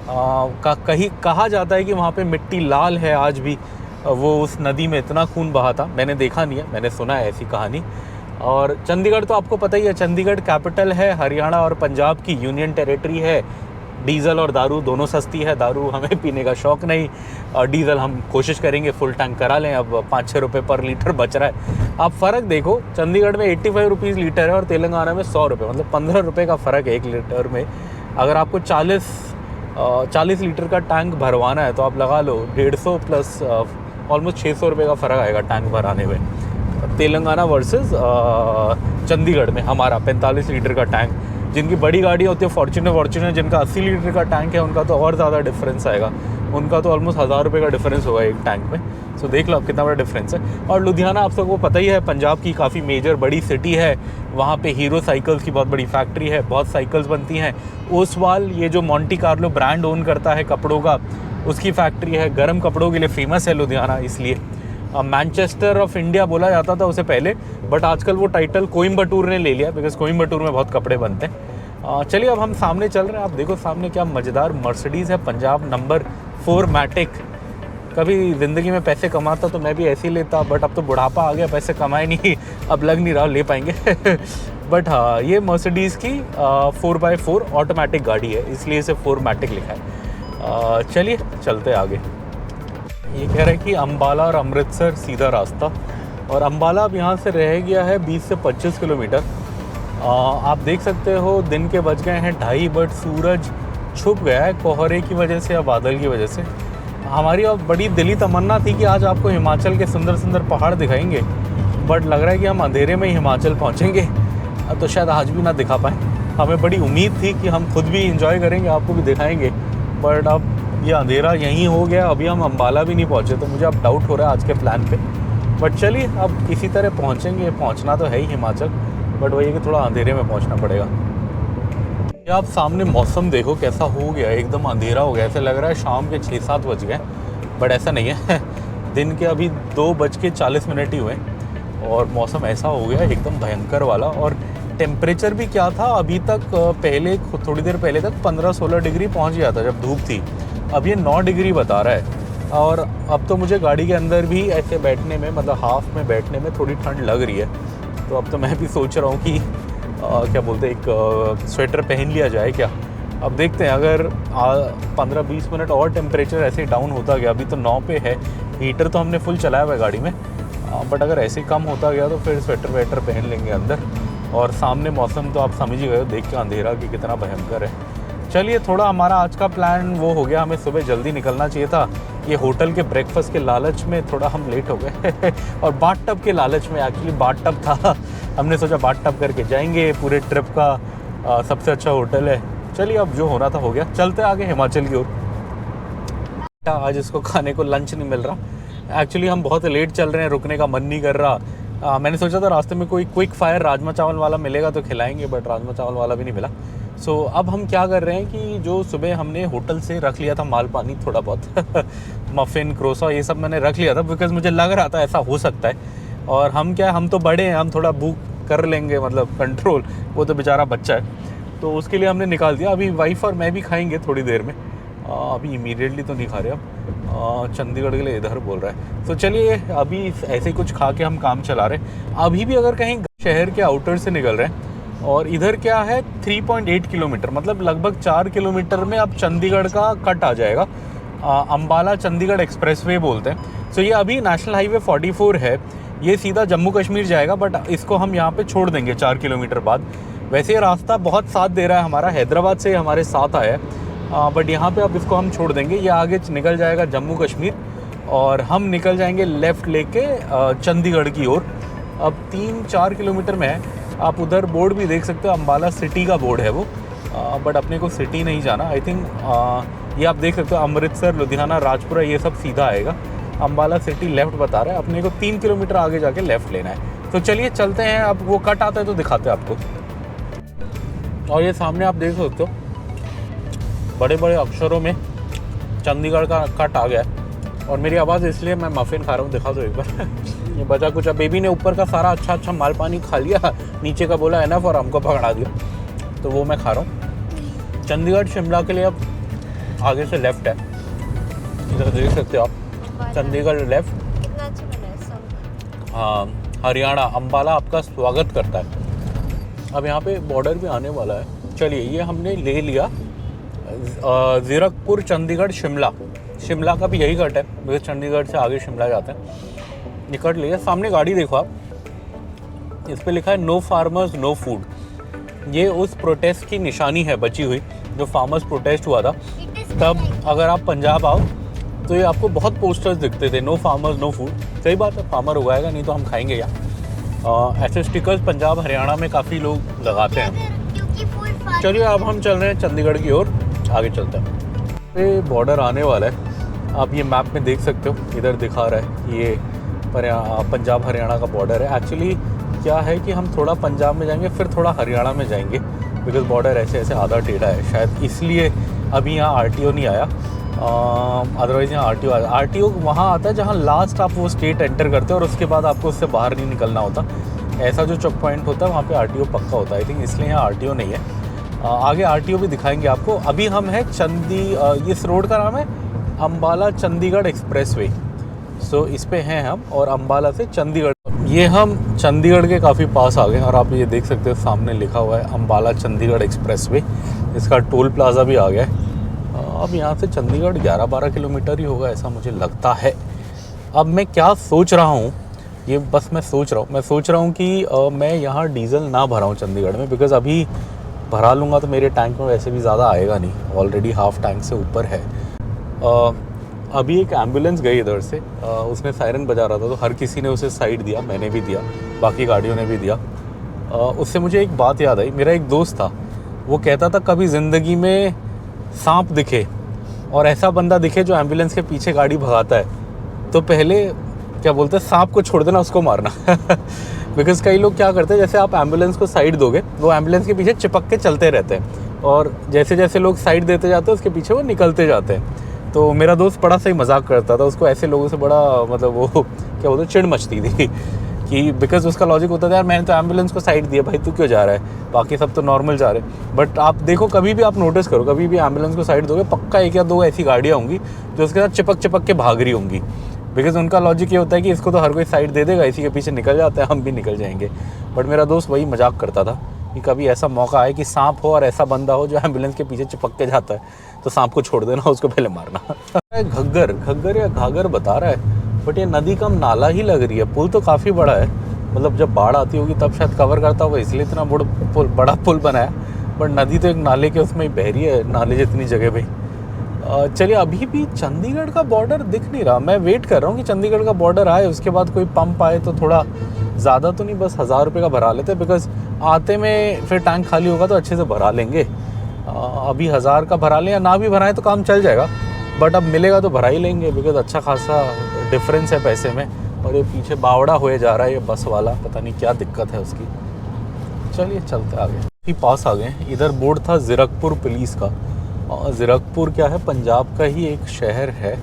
कहीं कहा जाता है कि वहाँ पे मिट्टी लाल है आज भी। वो उस नदी में इतना खून बहा था, मैंने देखा नहीं है, मैंने सुना है ऐसी कहानी। और चंडीगढ़ तो आपको पता ही है, चंडीगढ़ कैपिटल है, हरियाणा और पंजाब की यूनियन टेरिटरी है। डीज़ल और दारू दोनों सस्ती है। दारू हमें पीने का शौक़ नहीं, और डीज़ल हम कोशिश करेंगे फुल टैंक करा लें। अब 5-6 रुपये पर लीटर बच रहा है। आप फ़र्क देखो, चंडीगढ़ में 85 रुपीज़ लीटर है और तेलंगाना में 100 रुपये, मतलब 15 रुपये का फ़र्क है 1 लीटर में। अगर आपको 40 40 लीटर का टैंक भरवाना है तो आप लगा लो 150 प्लस ऑलमोस्ट 600 रुपये का फ़र्क आएगा टैंक भराने में। तेलंगाना वर्सेस चंडीगढ़ में हमारा 45 लीटर का टैंक, जिनकी बड़ी गाड़ी होती है फॉर्च्यूनर जिनका 80 लीटर का टैंक है उनका तो और ज़्यादा डिफरेंस आएगा, उनका तो ऑलमोस्ट 1000 रुपये का डिफरेंस होगा एक टैंक में। सो देख लो आप कितना बड़ा डिफरेंस है। और लुधियाना आप सबको पता ही है पंजाब की काफ़ी मेजर बड़ी सिटी है, वहाँ पे हीरो साइकिल्स की बहुत बड़ी फैक्ट्री है, बहुत साइकिल्स बनती हैं। ओसवाल ये जो मोंटी कार्लो ब्रांड ओन करता है कपड़ों का, उसकी फैक्ट्री है, गर्म कपड़ों के लिए फेमस है लुधियाना। इसलिए मैनचेस्टर ऑफ इंडिया बोला जाता था उसे पहले, बट आजकल वो टाइटल कोयम्बटूर ने ले लिया बिकॉज कोयम्बटूर में बहुत कपड़े बनते हैं। चलिए अब हम सामने चल रहे हैं। आप देखो सामने क्या मज़ेदार मर्सिडीज़ है, पंजाब नंबर 4 मैटिक। कभी ज़िंदगी में पैसे कमाता तो मैं भी ऐसे ही लेता, बट अब तो बुढ़ापा आ गया, पैसे कमाए नहीं, अब लग नहीं रहा ले पाएंगे बट हाँ, ये मर्सिडीज़ की 4x4 ऑटोमेटिक गाड़ी है, इसलिए इसे 4 मैटिक लिखा है। चलिए चलते आगे। ये कह रहे हैं कि अम्बाला और अमृतसर सीधा रास्ता, और अम्बाला अब यहाँ से रह गया है 20 से 25 किलोमीटर। आप देख सकते हो दिन के बज गए हैं 2:30, बट सूरज छुप गया है कोहरे की वजह से या बादल की वजह से। हमारी अब बड़ी दिली तमन्ना थी कि आज आपको हिमाचल के सुंदर सुंदर पहाड़ दिखाएंगे, बट लग रहा है कि हम अंधेरे में ही हिमाचल पहुँचेंगे, तो शायद आज भी ना दिखा पाएँ। हमें बड़ी उम्मीद थी कि हम खुद भी इंजॉय करेंगे, आपको भी दिखाएंगे, बट अब ये अंधेरा यहीं हो गया। अभी हम अम्बाला भी नहीं पहुँचे, तो मुझे अब डाउट हो रहा है आज के प्लान पे। बट चलिए अब किसी तरह पहुँचेंगे, पहुँचना तो है ही हिमाचल, बट वही है कि थोड़ा अंधेरे में पहुँचना पड़ेगा। ये आप सामने मौसम देखो कैसा हो गया, एकदम अंधेरा हो गया, ऐसे लग रहा है शाम के 6-7 बज गए, बट ऐसा नहीं है दिन के अभी 2:40 ही हुए और मौसम ऐसा हो गया एकदम भयंकर वाला। और टेम्परेचर भी क्या था अभी तक, पहले थोड़ी देर पहले तक 15-16 डिग्री पहुंच गया था जब धूप थी, अब ये 9 डिग्री बता रहा है। और अब तो मुझे गाड़ी के अंदर भी ऐसे बैठने में, मतलब हाफ में बैठने में थोड़ी ठंड लग रही है, तो अब तो मैं भी सोच रहा हूँ कि क्या बोलते हैं, एक स्वेटर पहन लिया जाए क्या। अब देखते हैं, अगर 15-20 मिनट और टेम्परेचर ऐसे डाउन होता गया, अभी तो 9 पे है, हीटर तो हमने फुल चलाया हुआ है गाड़ी में, बट अगर ऐसे कम होता गया तो फिर स्वेटर वेटर पहन लेंगे अंदर। और सामने मौसम तो आप समझ ही गए हो देख के अंधेरा कि कितना भयंकर है। चलिए थोड़ा हमारा आज का प्लान वो हो गया, हमें सुबह जल्दी निकलना चाहिए था, ये होटल के ब्रेकफास्ट के लालच में थोड़ा हम लेट हो गए और बाथ टब के लालच में, एक्चुअली बाथ टब था, हमने सोचा बाथ टब करके जाएंगे, पूरे ट्रिप का सबसे अच्छा होटल है। चलिए अब जो होना था हो गया, चलते आगे हिमाचल की ओर। आज इसको खाने को लंच नहीं मिल रहा, एक्चुअली हम बहुत लेट चल रहे हैं, रुकने का मन नहीं कर रहा। मैंने सोचा था रास्ते में कोई क्विक फायर राजमा चावल वाला मिलेगा तो खिलाएंगे, बट राजमा चावल वाला भी नहीं मिला। सो अब हम क्या कर रहे हैं कि जो सुबह हमने होटल से रख लिया था माल पानी थोड़ा बहुत मफ़िन क्रोसा ये सब मैंने रख लिया था, बिकॉज़ मुझे लग रहा था ऐसा हो सकता है। और हम क्या, हम तो बड़े हैं, हम थोड़ा भूख कर लेंगे, मतलब कंट्रोल, वो तो बेचारा बच्चा है, तो उसके लिए हमने निकाल दिया। अभी वाइफ और मैं भी खाएंगे थोड़ी देर में, अभी इमीडिएटली तो नहीं खा रहे, अब चंडीगढ़ के लिए इधर बोल रहा है। तो चलिए अभी ऐसे ही कुछ खा के हम काम चला रहे हैं। अभी भी अगर कहीं शहर के आउटर से निकल रहे हैं, और इधर क्या है 3.8 किलोमीटर, मतलब लगभग 4 किलोमीटर में अब चंडीगढ़ का कट आ जाएगा। अम्बाला चंडीगढ़ एक्सप्रेसवे बोलते हैं। सो ये अभी नेशनल हाईवे 44 है, ये सीधा जम्मू कश्मीर जाएगा, बट इसको हम यहाँ पे छोड़ देंगे 4 किलोमीटर बाद। वैसे ये रास्ता बहुत साथ दे रहा है, हमारा हैदराबाद से हमारे साथ आया है, बट यहाँ पे अब इसको हम छोड़ देंगे, ये आगे निकल जाएगा जम्मू कश्मीर, और हम निकल जाएंगे लेफ़्ट लेके चंडीगढ़ की ओर। अब 3-4 किलोमीटर में है, आप उधर बोर्ड भी देख सकते हो, अम्बाला सिटी का बोर्ड है वो, बट अपने को सिटी नहीं जाना। आई थिंक ये आप देख सकते हो अमृतसर, लुधियाना, राजपुरा ये सब सीधा आएगा, अम्बाला सिटी लेफ़्ट बता रहा है, अपने को 3 किलोमीटर आगे जाके लेफ़्ट लेना है। तो चलिए चलते हैं, अब वो कट आता है तो दिखाते हैं आपको। और ये सामने आप देख सकते हो बड़े बड़े अक्षरों में चंडीगढ़ का कट आ गया है, और मेरी आवाज़ इसलिए मैं मफ़िन खा रहा हूँ, दिखा दो एक बार ये बचा कुछ, बेबी ने ऊपर का सारा अच्छा माल पानी खा लिया, नीचे का बोला एनफ और हमको पकड़ा दिया, तो वो मैं खा रहा हूँ। चंडीगढ़ शिमला के लिए अब आगे से लेफ़्ट है, इधर देख सकते हो आप, चंडीगढ़ लेफ़्ट। कितना अच्छा बना है सब। हाँ, हरियाणा अम्बाला आपका स्वागत करता है। अब यहाँ पे बॉर्डर भी आने वाला है। चलिए ये हमने ले लिया ज़ीरकपुर चंडीगढ़ शिमला, शिमला का भी यही कट है, बिकॉज चंडीगढ़ से आगे शिमला जाते हैं। निकट लिया, सामने गाड़ी देखो आप, इस पे लिखा है नो फार्मर्स नो फूड। ये उस प्रोटेस्ट की निशानी है बची हुई, जो फार्मर्स प्रोटेस्ट हुआ था। It is तब अगर आप पंजाब आओ तो ये आपको बहुत पोस्टर्स दिखते थे, नो फार्मर्स नो फूड। सही बात है, फार्मर उगाएगा नहीं तो हम खाएंगे या ऐसे स्टिकर्स पंजाब हरियाणा में काफ़ी लोग लगाते हैं। चलिए अब हम चल रहे हैं चंडीगढ़ की ओर, आगे चलते हैं। ये बॉर्डर आने वाला है, आप ये मैप में देख सकते हो, इधर दिखा रहा है ये पंजाब हरियाणा का बॉर्डर है। एक्चुअली क्या है कि हम थोड़ा पंजाब में जाएंगे फिर थोड़ा हरियाणा में जाएंगे, बिकॉज बॉर्डर ऐसे ऐसे आधा टेढ़ा है, शायद इसलिए अभी यहाँ RTO नहीं आया। अदरवाइज़ यहाँ RTO वहाँ आता है जहाँ लास्ट आप वो स्टेट एंटर करते हो और उसके बाद आपको उससे बाहर नहीं निकलना होता। ऐसा जो चेक पॉइंट होता है वहाँ पे RTO पक्का होता है, आई थिंक इसलिए यहाँ RTO नहीं है। आगे RTO भी दिखाएंगे आपको। अभी हम हैं इस रोड का नाम है अम्बाला चंडीगढ़ एक्सप्रेसवे। सो इस पे हैं हम और अम्बाला से चंडीगढ़, ये हम चंडीगढ़ के काफ़ी पास आ गए और आप ये देख सकते हो सामने लिखा हुआ है अम्बाला चंडीगढ़ एक्सप्रेसवे। इसका टोल प्लाज़ा भी आ गया है। अब यहाँ से चंडीगढ़ 11-12 किलोमीटर ही होगा ऐसा मुझे लगता है। अब मैं क्या सोच रहा हूँ, ये बस मैं सोच रहा हूँ कि मैं यहाँ डीजल ना भराऊँ चंडीगढ़ में, बिकॉज़ अभी भरा लूँगा तो मेरे टैंक में वैसे भी ज़्यादा आएगा नहीं, ऑलरेडी हाफ टैंक से ऊपर है। अभी एक एम्बुलेंस गई इधर से, उसने सायरन बजा रहा था तो हर किसी ने उसे साइड दिया, मैंने भी दिया, बाकी गाड़ियों ने भी दिया। उससे मुझे एक बात याद आई। मेरा एक दोस्त था, वो कहता था कभी ज़िंदगी में सांप दिखे और ऐसा बंदा दिखे जो एम्बुलेंस के पीछे गाड़ी भगाता है तो पहले क्या बोलते हैं, सांप को छोड़ देना, उसको मारना। बिकॉज़ कई लोग क्या करते हैं, जैसे आप एम्बुलेंस को साइड दोगे वो एम्बुलेंस के पीछे चिपक के चलते रहते हैं और जैसे जैसे लोग साइड देते जाते हैं उसके पीछे वो निकलते जाते हैं। तो मेरा दोस्त बड़ा सही मजाक करता था, उसको ऐसे लोगों से बड़ा मतलब वो क्या बोलते चिढ़ मचती थी कि बिकॉज उसका लॉजिक होता था यार मैंने तो एम्बुलेंस को साइड दिया, भाई तू क्यों जा रहा है, बाकी सब तो नॉर्मल जा रहे हैं। बट आप देखो, कभी भी आप नोटिस करो, कभी भी एम्बुलेंस को साइड दोगे पक्का 1 या 2 ऐसी गाड़ियाँ होंगी जो उसके साथ चिपक के भाग रही होंगी। बिकॉज उनका लॉजिक ये होता है कि इसको तो हर कोई साइड दे देगा, इसी के पीछे निकल जाता है, हम भी निकल जाएंगे। बट मेरा दोस्त वही मजाक करता था कि कभी ऐसा मौका आए कि सांप हो और ऐसा बंदा हो जो एम्बुलेंस के पीछे चिपक के जाता है तो सांप को छोड़ देना, उसको पहले मारना। घग्गर या घाघर बता रहा है, बट ये नदी कम नाला ही लग रही है। पुल तो काफ़ी बड़ा है, मतलब जब बाढ़ आती होगी तब शायद कवर करता होगा इसलिए इतना बड़ा पुल बनाया, बट नदी तो एक नाले के उसमें ही बह रही है, नाले जितनी जगह पे। चलिए, अभी भी चंडीगढ़ का बॉर्डर दिख नहीं रहा। मैं वेट कर रहा हूँ कि चंडीगढ़ का बॉर्डर आए, उसके बाद कोई पंप आए तो थोड़ा ज़्यादा तो नहीं, बस 1000 रुपये का भरा लेते, बिकॉज आते में फिर टैंक खाली होगा तो अच्छे से भरा लेंगे। अभी 1000 का भरा लें या ना भी भराएं तो काम चल जाएगा, बट अब मिलेगा तो भरा ही लेंगे, बिकॉज अच्छा खासा डिफरेंस है पैसे में। और ये पीछे बावड़ा हुए जा रहा है ये बस वाला, पता नहीं क्या दिक्कत है उसकी। चलिए चलते आगे, पास आ गए। इधर बोर्ड था ज़ीरकपुर पुलिस का। ज़ीरकपुर क्या है, पंजाब का ही एक शहर है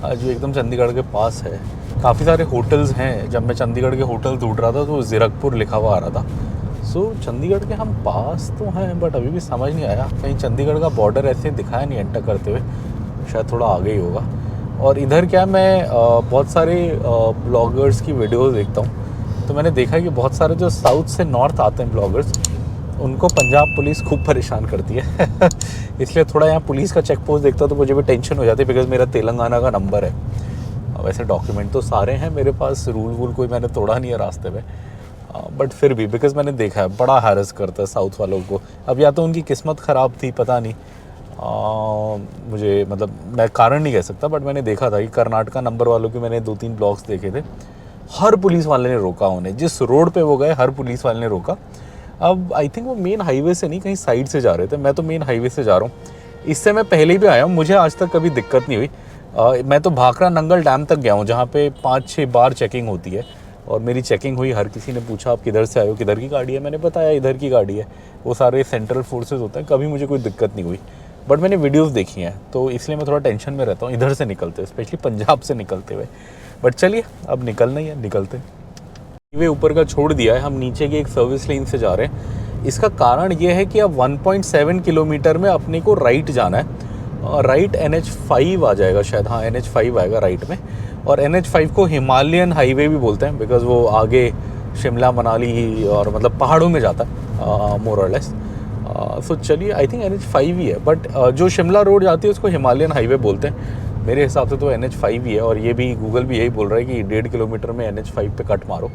जो एकदम चंडीगढ़ के पास है। काफ़ी सारे होटल्स हैं, जब मैं चंडीगढ़ के होटल ढूंढ रहा था तो ज़ीरकपुर लिखा हुआ आ रहा था। सो चंडीगढ़ के हम पास तो हैं, बट अभी भी समझ नहीं आया, कहीं चंडीगढ़ का बॉर्डर ऐसे दिखाया नहीं एंटर करते हुए, शायद थोड़ा आगे ही होगा। और इधर क्या, मैं बहुत सारे ब्लॉगर्स की वीडियोस देखता हूँ, तो मैंने देखा कि बहुत सारे जो साउथ से नॉर्थ आते हैं ब्लॉगर्स, उनको पंजाब पुलिस खूब परेशान करती है। इसलिए थोड़ा यहाँ पुलिस का चेक पोस्ट देखता हूँ तो मुझे भी टेंशन हो जाती है, बिकॉज मेरा तेलंगाना का नंबर है। वैसे डॉक्यूमेंट तो सारे हैं मेरे पास, रूल कोई मैंने तोड़ा नहीं है रास्ते में, बट फिर भी बिकॉज मैंने देखा है बड़ा हैरेस करता है साउथ वालों को। अब या तो उनकी किस्मत ख़राब थी, पता नहीं, मुझे मतलब मैं कारण नहीं कह सकता, बट मैंने देखा था कि कर्नाटका नंबर वालों के मैंने 2-3 ब्लॉग्स देखे थे, हर पुलिस वाले ने रोका उन्हें, जिस रोड पे वो गए हर पुलिस वाले ने रोका। अब आई थिंक वो मेन हाईवे से नहीं, कहीं साइड से जा रहे थे, मैं तो मेन हाईवे से जा रहा हूँ। इससे मैं पहले भी आया हूँ, मुझे आज तक कभी दिक्कत नहीं हुई। मैं तो भाखड़ा नंगल डैम तक गया हूँ, जहाँ पे 5-6 बार चेकिंग होती है, और मेरी चेकिंग हुई। हर किसी ने पूछा आप किधर से आए हो, किधर की गाड़ी है, मैंने बताया इधर की गाड़ी है। वो सारे सेंट्रल फोर्सेस होते हैं, कभी मुझे कोई दिक्कत नहीं हुई। बट मैंने वीडियोस देखी हैं तो इसलिए मैं थोड़ा टेंशन में रहता हूँ इधर से निकलते हुए, स्पेशली पंजाब से निकलते हुए। बट चलिए, अब निकलना ही है, निकलते। हाईवे ऊपर का छोड़ दिया है, हम नीचे की एक सर्विस लेन से जा रहे हैं। इसका कारण ये है कि अब 1.7 किलोमीटर में अपने को राइट जाना है, और राइट NH5 आ जाएगा शायद, हाँ NH5 आएगा राइट में। और NH5 को हिमालयन हाईवे भी बोलते हैं, बिकॉज वो आगे शिमला मनाली और मतलब पहाड़ों में जाता है मोर और लेस। सो चलिए, आई थिंक NH5 ही है, बट जो शिमला रोड जाती है उसको हिमालयन हाईवे बोलते हैं। मेरे हिसाब से तो NH5 ही है, और ये भी गूगल भी यही बोल रहा है कि 1.5 किलोमीटर में NH5 पे कट मारो।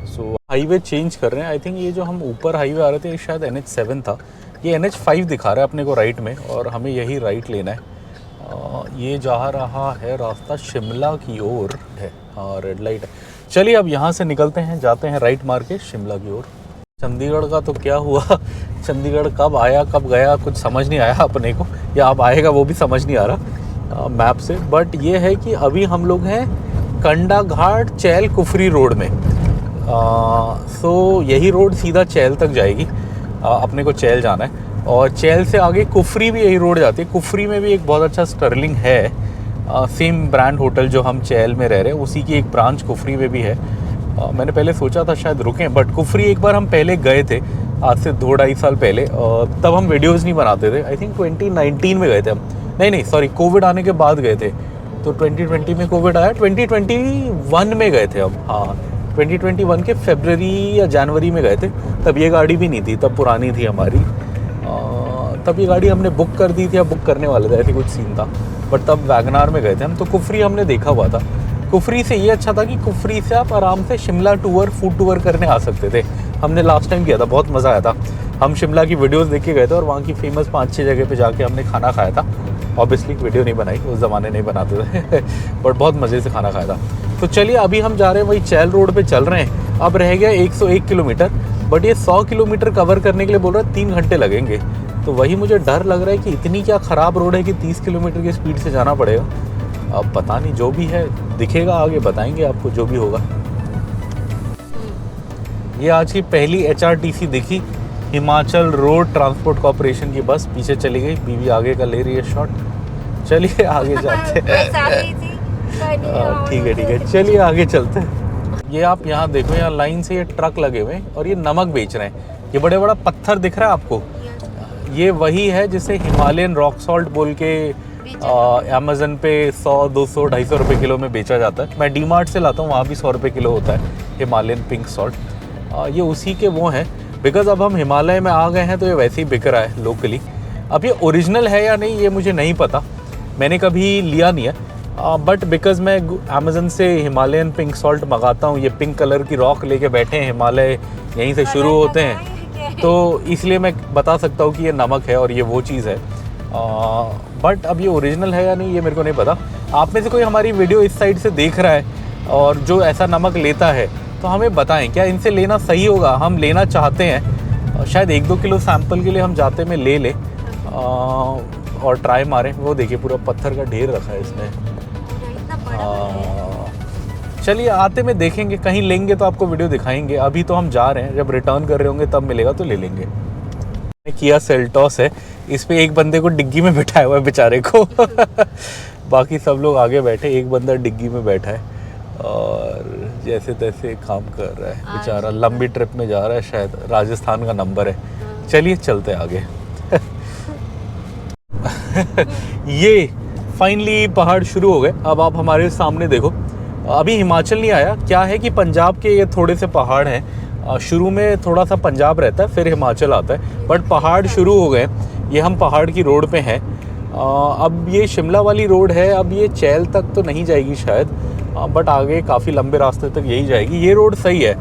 सो हाईवे चेंज कर रहे हैं। आई थिंक ये जो हम ऊपर हाईवे आ रहे थे शायद NH7 था, ये NH5 दिखा रहा है अपने को राइट में, और हमें यही राइट लेना है। ये जा रहा है रास्ता शिमला की ओर है। हाँ, रेड लाइट है। चलिए अब यहाँ से निकलते हैं, जाते हैं राइट मार के शिमला की ओर। चंडीगढ़ का तो क्या हुआ, चंडीगढ़ कब आया कब गया कुछ समझ नहीं आया अपने को, या अब आएगा वो भी समझ नहीं आ रहा मैप से। बट ये है कि अभी हम लोग हैं कंडा घाट चैल कुफरी रोड में। सो यही रोड सीधा चैल तक जाएगी। अपने को चैल जाना है और चैल से आगे कुफरी भी यही रोड जाती है। कुफरी में भी एक बहुत अच्छा स्टर्लिंग है, सेम ब्रांड होटल जो हम चैल में रह रहे हैं उसी की एक ब्रांच कुफरी में भी है। मैंने पहले सोचा था शायद रुकें, बट कुफरी एक बार हम पहले गए थे, आज से 2-2.5 साल पहले। तब हम वीडियोज़ नहीं बनाते थे। आई थिंक 2019 में गए थे हम, नहीं सॉरी कोविड आने के बाद गए थे। तो 2020 में कोविड आया, 2021 में गए थे हम। हाँ, 2021 के फरवरी या जनवरी में गए थे। तब ये गाड़ी भी नहीं थी, तब पुरानी थी हमारी। तब ये गाड़ी हमने बुक कर दी थी, या बुक करने वाले थे, ऐसे कुछ सीन था। बट तब वैगनार में गए थे हम। तो कुफरी हमने देखा हुआ था। कुफरी से ये अच्छा था कि कुफरी से आप आराम से शिमला टूर, फूड टूर करने आ सकते थे। हमने लास्ट टाइम किया था, बहुत मज़ा आया था। हम शिमला की वीडियोस देख के गए थे और वहाँ की फेमस 5-6 जगह पे जाके हमने खाना खाया था। ऑब्वियसली वीडियो नहीं बनाई, उस ज़माने नहीं बनाते थे बट बहुत मज़े से खाना खाया था। तो चलिए अभी हम जा रहे हैं वही चैल रोड पे चल रहे हैं। अब रह गया 101 किलोमीटर, बट ये 100 किलोमीटर कवर करने के लिए बोल रहा है 3 घंटे लगेंगे। तो वही मुझे डर लग रहा है कि इतनी क्या ख़राब रोड है कि 30 किलोमीटर की स्पीड से जाना पड़ेगा। अब पता नहीं, जो भी है दिखेगा आगे, बताएंगे आपको जो भी होगा। ये आज की पहली HRTC दिखी, हिमाचल रोड ट्रांसपोर्ट कॉर्पोरेशन की बस पीछे चली गई। बीवी आगे का ले रही है शॉट। चलिए आगे जाते हैं। ठीक है, चलिए आगे चलते हैं। ये आप यहाँ देखो, यहाँ लाइन से ये ट्रक लगे हुए हैं और ये नमक बेच रहे हैं। ये बड़े बड़ा पत्थर दिख रहा है आपको, ये वही है जिसे हिमालयन रॉक सॉल्ट बोल के अमेज़न पे 100, 200, 250 रुपये किलो में बेचा जाता है। मैं डीमार्ट से लाता हूँ, वहाँ भी 100 रुपये किलो होता है हिमालयन पिंक सॉल्ट। ये उसी के वो हैं। बिकॉज अब हम हिमालय में आ गए हैं तो ये वैसे ही बिक रहा है लोकली। अब ये ओरिजिनल है या नहीं ये मुझे नहीं पता, मैंने कभी लिया नहीं है। बट बिकॉज मैं अमेज़न से हिमालयन पिंक सॉल्ट मंगाता हूँ, ये पिंक कलर की रॉक लेके बैठे हैं, हिमालय यहीं से शुरू होते हैं, तो इसलिए मैं बता सकता हूँ कि ये नमक है और ये वो चीज़ है। बट अब ये ओरिजिनल है या नहीं ये मेरे को नहीं पता। आप में से कोई हमारी वीडियो इस साइड से देख रहा है और जो ऐसा नमक लेता है तो हमें बताएं, क्या इनसे लेना सही होगा? हम लेना चाहते हैं, शायद 1-2 किलो सैंपल के लिए हम जाते में ले लें और ट्राई मारें। वो देखिए पूरा पत्थर का ढेर रखा है इसमें। चलिए आते में देखेंगे, कहीं लेंगे तो आपको वीडियो दिखाएंगे। अभी तो हम जा रहे हैं, जब रिटर्न कर रहे होंगे तब मिलेगा तो ले लेंगे। किया सेल्टॉस है, इस पे एक बंदे को डिग्गी में बिठाया हुआ है बेचारे को बाकी सब लोग आगे बैठे, एक बंदा डिग्गी में बैठा है और जैसे तैसे काम कर रहा है बेचारा। लंबी ट्रिप में जा रहा है, शायद राजस्थान का नंबर है। चलिए चलते आगे ये फाइनली पहाड़ शुरू हो गए। अब आप हमारे सामने देखो, अभी हिमाचल नहीं आया। क्या है कि पंजाब के ये थोड़े से पहाड़ हैं, शुरू में थोड़ा सा पंजाब रहता है फिर हिमाचल आता है, बट पहाड़ शुरू हो गए। ये हम पहाड़ की रोड पे हैं। अब ये शिमला वाली रोड है, अब ये चैल तक तो नहीं जाएगी शायद, बट आगे काफ़ी लंबे रास्ते तक यही जाएगी। ये रोड सही है,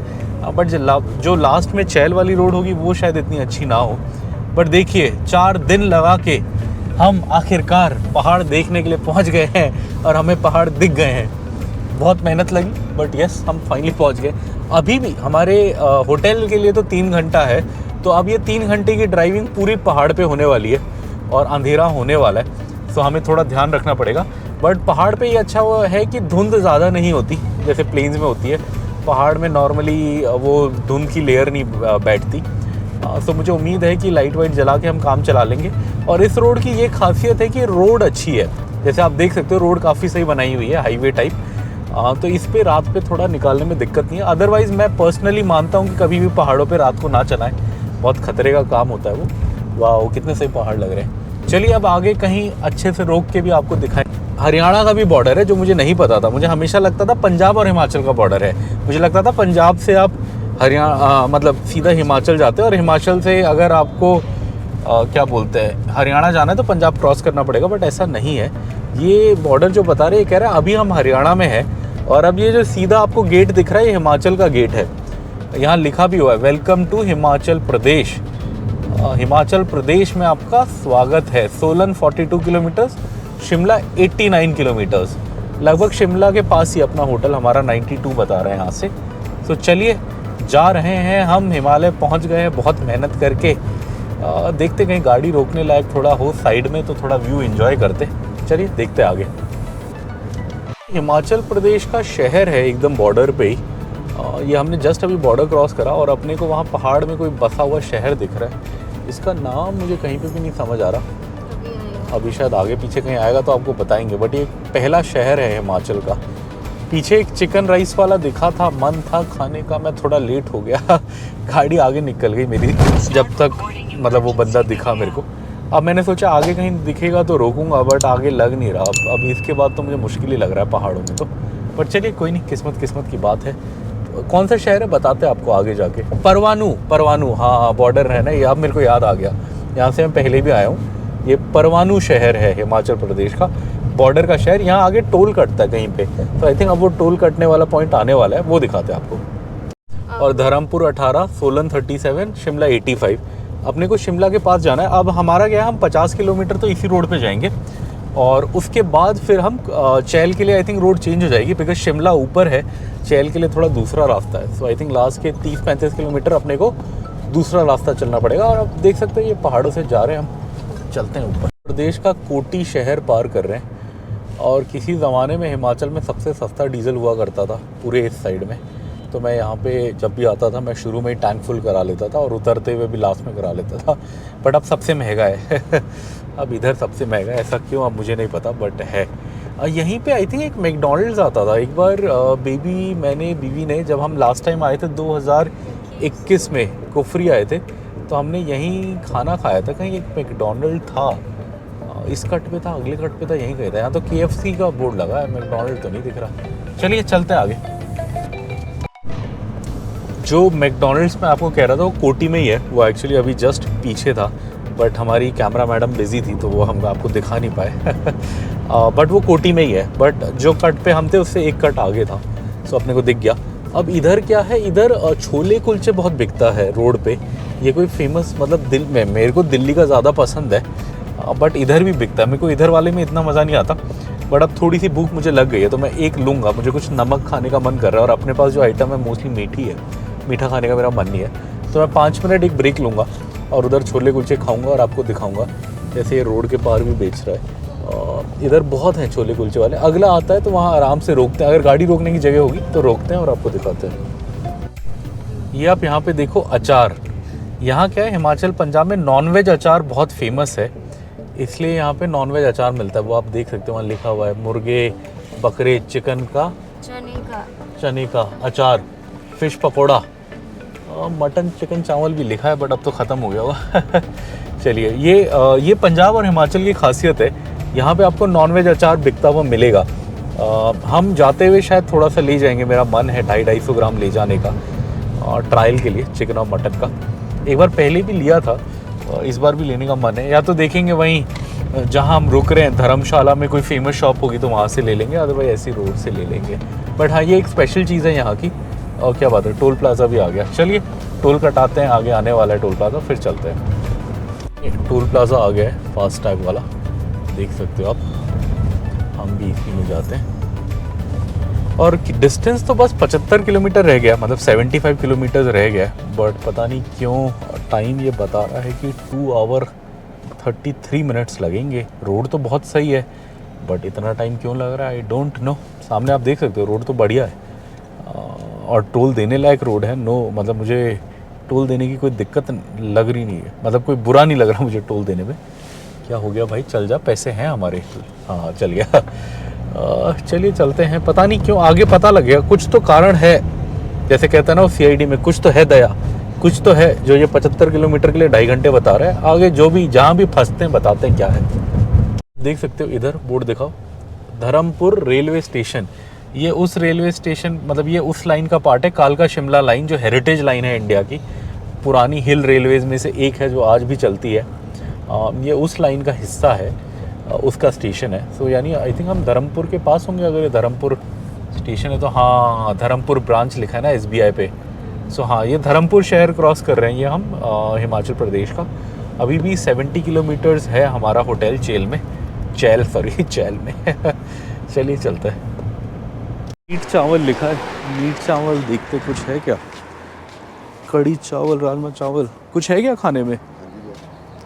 बट जो लास्ट में चैल वाली रोड होगी वो शायद इतनी अच्छी ना हो। बट देखिए 4 दिन लगा के हम आखिरकार पहाड़ देखने के लिए पहुंच गए हैं और हमें पहाड़ दिख गए हैं। बहुत मेहनत लगी बट यस हम फाइनली पहुंच गए। अभी भी हमारे होटल के लिए तो 3 घंटा है, तो अब ये 3 घंटे की ड्राइविंग पूरी पहाड़ पे होने वाली है और अंधेरा होने वाला है, तो हमें थोड़ा ध्यान रखना पड़ेगा। बट पहाड़ पे ये अच्छा वो है कि धुंध ज़्यादा नहीं होती जैसे प्लेन्स में होती है। पहाड़ में नॉर्मली वो धुंध की लेयर नहीं बैठती। तो मुझे उम्मीद है कि लाइट वाइट जला के हम काम चला लेंगे। और इस रोड की ये खासियत है कि रोड अच्छी है, जैसे आप देख सकते हो रोड काफ़ी सही बनाई हुई है, हाईवे टाइप। तो इस पे रात पे थोड़ा निकालने में दिक्कत नहीं है। अदरवाइज़ मैं पर्सनली मानता हूँ कि कभी भी पहाड़ों पे रात को ना चलाएं, बहुत खतरे का काम होता है वो। वाह कितने सही पहाड़ लग रहे हैं। चलिए अब आगे कहीं अच्छे से रोक के भी आपको दिखाएं। हरियाणा का भी बॉर्डर है जो मुझे नहीं पता था। मुझे हमेशा लगता था पंजाब और हिमाचल का बॉर्डर है। मुझे लगता था पंजाब से आप हरियाणा मतलब सीधा हिमाचल जाते हैं और हिमाचल से अगर आपको क्या बोलते हैं हरियाणा जाना है तो पंजाब क्रॉस करना पड़ेगा, बट ऐसा नहीं है। ये बॉर्डर जो बता रहे हैं कह रहा है अभी हम हरियाणा में हैं और अब ये जो सीधा आपको गेट दिख रहा है ये हिमाचल का गेट है। यहाँ लिखा भी हुआ है वेलकम टू हिमाचल प्रदेश। हिमाचल प्रदेश में आपका स्वागत है। सोलन 42 किलोमीटर्स शिमला 89 किलोमीटर्स, लगभग शिमला के पास ही अपना होटल, हमारा 92 बता रहे हैं यहाँ से। तो चलिए जा रहे हैं हम, हिमालय पहुँच गए हैं बहुत मेहनत करके। देखते कहीं गाड़ी रोकने लायक थोड़ा हो साइड में तो थोड़ा व्यू एंजॉय करते। चलिए देखते आगे। हिमाचल प्रदेश का शहर है एकदम बॉर्डर पे ही। ये हमने जस्ट अभी बॉर्डर क्रॉस करा और अपने को वहाँ पहाड़ में कोई बसा हुआ शहर दिख रहा है। इसका नाम मुझे कहीं पे भी नहीं समझ आ रहा, अभी शायद आगे पीछे कहीं आएगा तो आपको बताएंगे। बट ये पहला शहर है हिमाचल का। पीछे एक चिकन राइस वाला दिखा था, मन था खाने का, मैं थोड़ा लेट हो गया गाड़ी आगे निकल गई मेरी जब तक मतलब वो बंदा दिखा मेरे को। अब मैंने सोचा आगे कहीं दिखेगा तो रोकूंगा, बट आगे लग नहीं रहा। अब इसके बाद तो मुझे मुश्किल ही लग रहा है पहाड़ों में तो। पर चलिए कोई नहीं, किस्मत की बात है। कौन सा शहर है बताते हैं आपको आगे जाके। परवाणू, हाँ बॉर्डर है ना ये, अब मेरे को याद आ गया। यहाँ से मैं पहले भी आया हूँ। ये परवाणू शहर है हिमाचल प्रदेश का, बॉर्डर का शहर। यहाँ आगे टोल कटता है कहीं पे, तो आई थिंक अब वो टोल कटने वाला पॉइंट आने वाला है, वो दिखाते हैं आपको। और धर्मपुर 18, सोलन 37, शिमला 85। अपने को शिमला के पास जाना है। अब हमारा क्या है, हम 50 किलोमीटर तो इसी रोड पे जाएंगे और उसके बाद फिर हम चैल के लिए आई थिंक रोड चेंज हो जाएगी, बिकॉज शिमला ऊपर है, चैल के लिए थोड़ा दूसरा रास्ता है। सो आई थिंक लास्ट के 30-35 किलोमीटर अपने को दूसरा रास्ता चलना पड़ेगा। और अब देख सकते हैं ये पहाड़ों से जा रहे हैं हम, चलते हैं ऊपर। प्रदेश का कोटी शहर पार कर रहे हैं। और किसी ज़माने में हिमाचल में सबसे सस्ता डीजल हुआ करता था पूरे इस साइड में। तो मैं यहाँ पे जब भी आता था मैं शुरू में ही टैंक फुल करा लेता था और उतरते हुए भी लास्ट में करा लेता था। बट अब सबसे महंगा है अब इधर सबसे महंगा है, ऐसा क्यों अब मुझे नहीं पता, बट है। यहीं पे आई थिंक एक मैकडॉनल्ड्स आता था एक बार। बीवी ने जब हम लास्ट टाइम आए थे 2021 में कुफरी आए थे, तो हमने यहीं खाना खाया था। कहीं एक मैकडॉनल्ड था, इस कट पे था, अगले कट पे था, यहीं गए था। यहाँ तो KFC का बोर्ड लगा है, मैकडॉनल्ड तो नहीं दिख रहा। चलिए चलते हैं आगे। जो मैकडॉनल्ड्स में आपको कह रहा था वो कोटी में ही है, वो एक्चुअली अभी जस्ट पीछे था, बट हमारी कैमरा मैडम बिजी थी तो वो हम आपको दिखा नहीं पाए बट वो कोटी में ही है। बट जो कट पे हम थे उससे एक कट आगे था, सो अपने को दिख गया। अब इधर क्या है, इधर छोले कुलचे बहुत बिकता है रोड पे। ये कोई फेमस मतलब मेरे को दिल्ली का ज़्यादा पसंद है, बट इधर भी बिकता है। मेरे को इधर वाले में इतना मज़ा नहीं आता, बट अब थोड़ी सी भूख मुझे लग गई है तो मैं एक लूँगा। मुझे कुछ नमक खाने का मन कर रहा है और अपने पास जो आइटम है मोस्टली मीठी है, मीठा खाने का मेरा मन नहीं है। तो मैं 5 मिनट एक ब्रेक लूँगा और उधर छोले कुलचे खाऊंगा और आपको दिखाऊंगा। जैसे ये रोड के पार भी बेच रहा है, इधर बहुत हैं छोले कुलचे वाले। अगला आता है तो वहाँ आराम से रोकते हैं, अगर गाड़ी रोकने की जगह होगी तो रोकते हैं और आपको दिखाते हैं। ये आप यहाँ पे देखो अचार। यहाँ क्या है, हिमाचल पंजाब में नॉनवेज अचार बहुत फेमस है, इसलिए यहाँ पे नॉनवेज अचार मिलता है। वो आप देख सकते हो वहाँ लिखा हुआ है, मुर्गे, बकरे, चिकन का, चने का अचार, फिश पकौड़ा, मटन, चिकन, चावल भी लिखा है, बट अब तो ख़त्म हो गया होगा चलिए, ये पंजाब और हिमाचल की खासियत है, यहाँ पे आपको नॉनवेज अचार बिकता हुआ मिलेगा। हम जाते हुए शायद थोड़ा सा ले जाएंगे, मेरा मन है 250-250 ग्राम ले जाने का ट्रायल के लिए, चिकन और मटन का। एक बार पहले भी लिया था, इस बार भी लेने का मन है। या तो देखेंगे वहीं जहाँ हम रुक रहे हैं धर्मशाला में कोई फेमस शॉप होगी तो वहाँ से ले लेंगे, अदरवाइज ऐसी रोड से ले लेंगे। बट हाँ, ये एक स्पेशल चीज़ है यहाँ की। और क्या बात है, टोल प्लाजा भी आ गया। चलिए टोल कटाते हैं, आगे आने वाला है टोल प्लाजा, फिर चलते हैं। टोल प्लाजा आ गया है, फास्ट टैग वाला, देख सकते हो आप। हम भी इसी में जाते हैं और डिस्टेंस तो बस 75 किलोमीटर रह गया, मतलब 75 किलोमीटर रह गया। बट पता नहीं क्यों टाइम ये बता रहा है कि 2 आवर 33 मिनट्स लगेंगे। रोड तो बहुत सही है, बट इतना टाइम क्यों लग रहा है, आई डोंट नो। सामने आप देख सकते हो रोड तो बढ़िया है और टोल देने लायक रोड है। मतलब मुझे टोल देने की कोई दिक्कत लग रही नहीं है, मतलब कोई बुरा नहीं लग रहा मुझे टोल देने में। क्या हो गया भाई, चल जा, पैसे हैं हमारे। हाँ चल गया चलिए चलते हैं। पता नहीं क्यों आगे पता लग गया, कुछ तो कारण है। जैसे कहते हैं ना वो CID में, कुछ तो है दया, कुछ तो है जो ये 75 किलोमीटर के लिए 2.5 घंटे बता रहा है। आगे जो भी जहाँ भी फंसते हैं बताते हैं क्या है। देख सकते हो इधर बोर्ड दिखाओ, धर्मपुर रेलवे स्टेशन। ये उस रेलवे स्टेशन, मतलब ये उस लाइन का पार्ट है, कालका शिमला लाइन, जो हेरिटेज लाइन है इंडिया की, पुरानी हिल रेलवेज में से एक है जो आज भी चलती है। ये उस लाइन का हिस्सा है, उसका स्टेशन है। सो यानी आई थिंक हम धर्मपुर के पास होंगे, अगर ये धर्मपुर स्टेशन है तो। हाँ, धर्मपुर ब्रांच लिखा है ना SBI पे। सो हाँ, ये धर्मपुर शहर क्रॉस कर रहे हैं ये हम हिमाचल प्रदेश का। अभी भी 70 किलोमीटर्स है हमारा होटल चेल में। चैल में चलिए चलते हैं। मीट चावल लिखा है, मीट चावल देखते कुछ है क्या? कड़ी चावल, राजमा चावल, कुछ है क्या खाने में?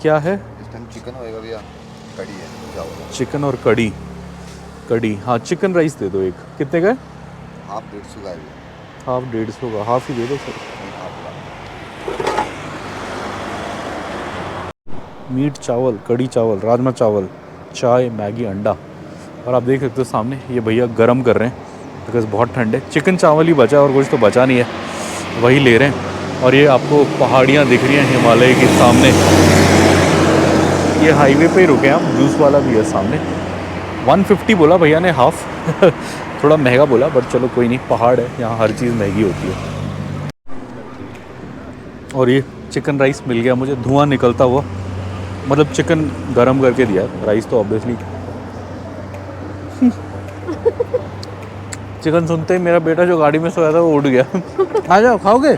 क्या है? इस टाइम चिकन होएगा भैया, कड़ी है, चावल। चिकन और कड़ी। कड़ी, हाँ चिकन राइस दे दो एक। कितने का है? हाफ 150 का है भैया। हाफ 150 का, हाफ ही दे दो सर। मीट चावल, कड़ी चावल, राजमा चावल, चाय, मैगी, अंडा। और आप देख सकते हो सामने ये भैया गरम कर रहे हैं बिकॉज बहुत ठंड है। चिकन चावल ही बचा और कुछ तो बचा नहीं है, वही ले रहे हैं। और ये आपको पहाड़ियाँ दिख रही हैं हिमालय के सामने। ये हाईवे पे ही रुके हैं हम, जूस वाला भी है सामने। 150 बोला भैया ने हाफ थोड़ा महंगा बोला बट चलो कोई नहीं, पहाड़ है यहाँ, हर चीज़ महंगी होती है। और ये चिकन राइस मिल गया मुझे, धुआं निकलता हुआ, मतलब चिकन गरम करके दिया, राइस तो ऑब्वियसली। चिकन सुनते ही मेरा बेटा जो गाड़ी में सोया था वो उड़ गया। आ जाओ, खाओगे?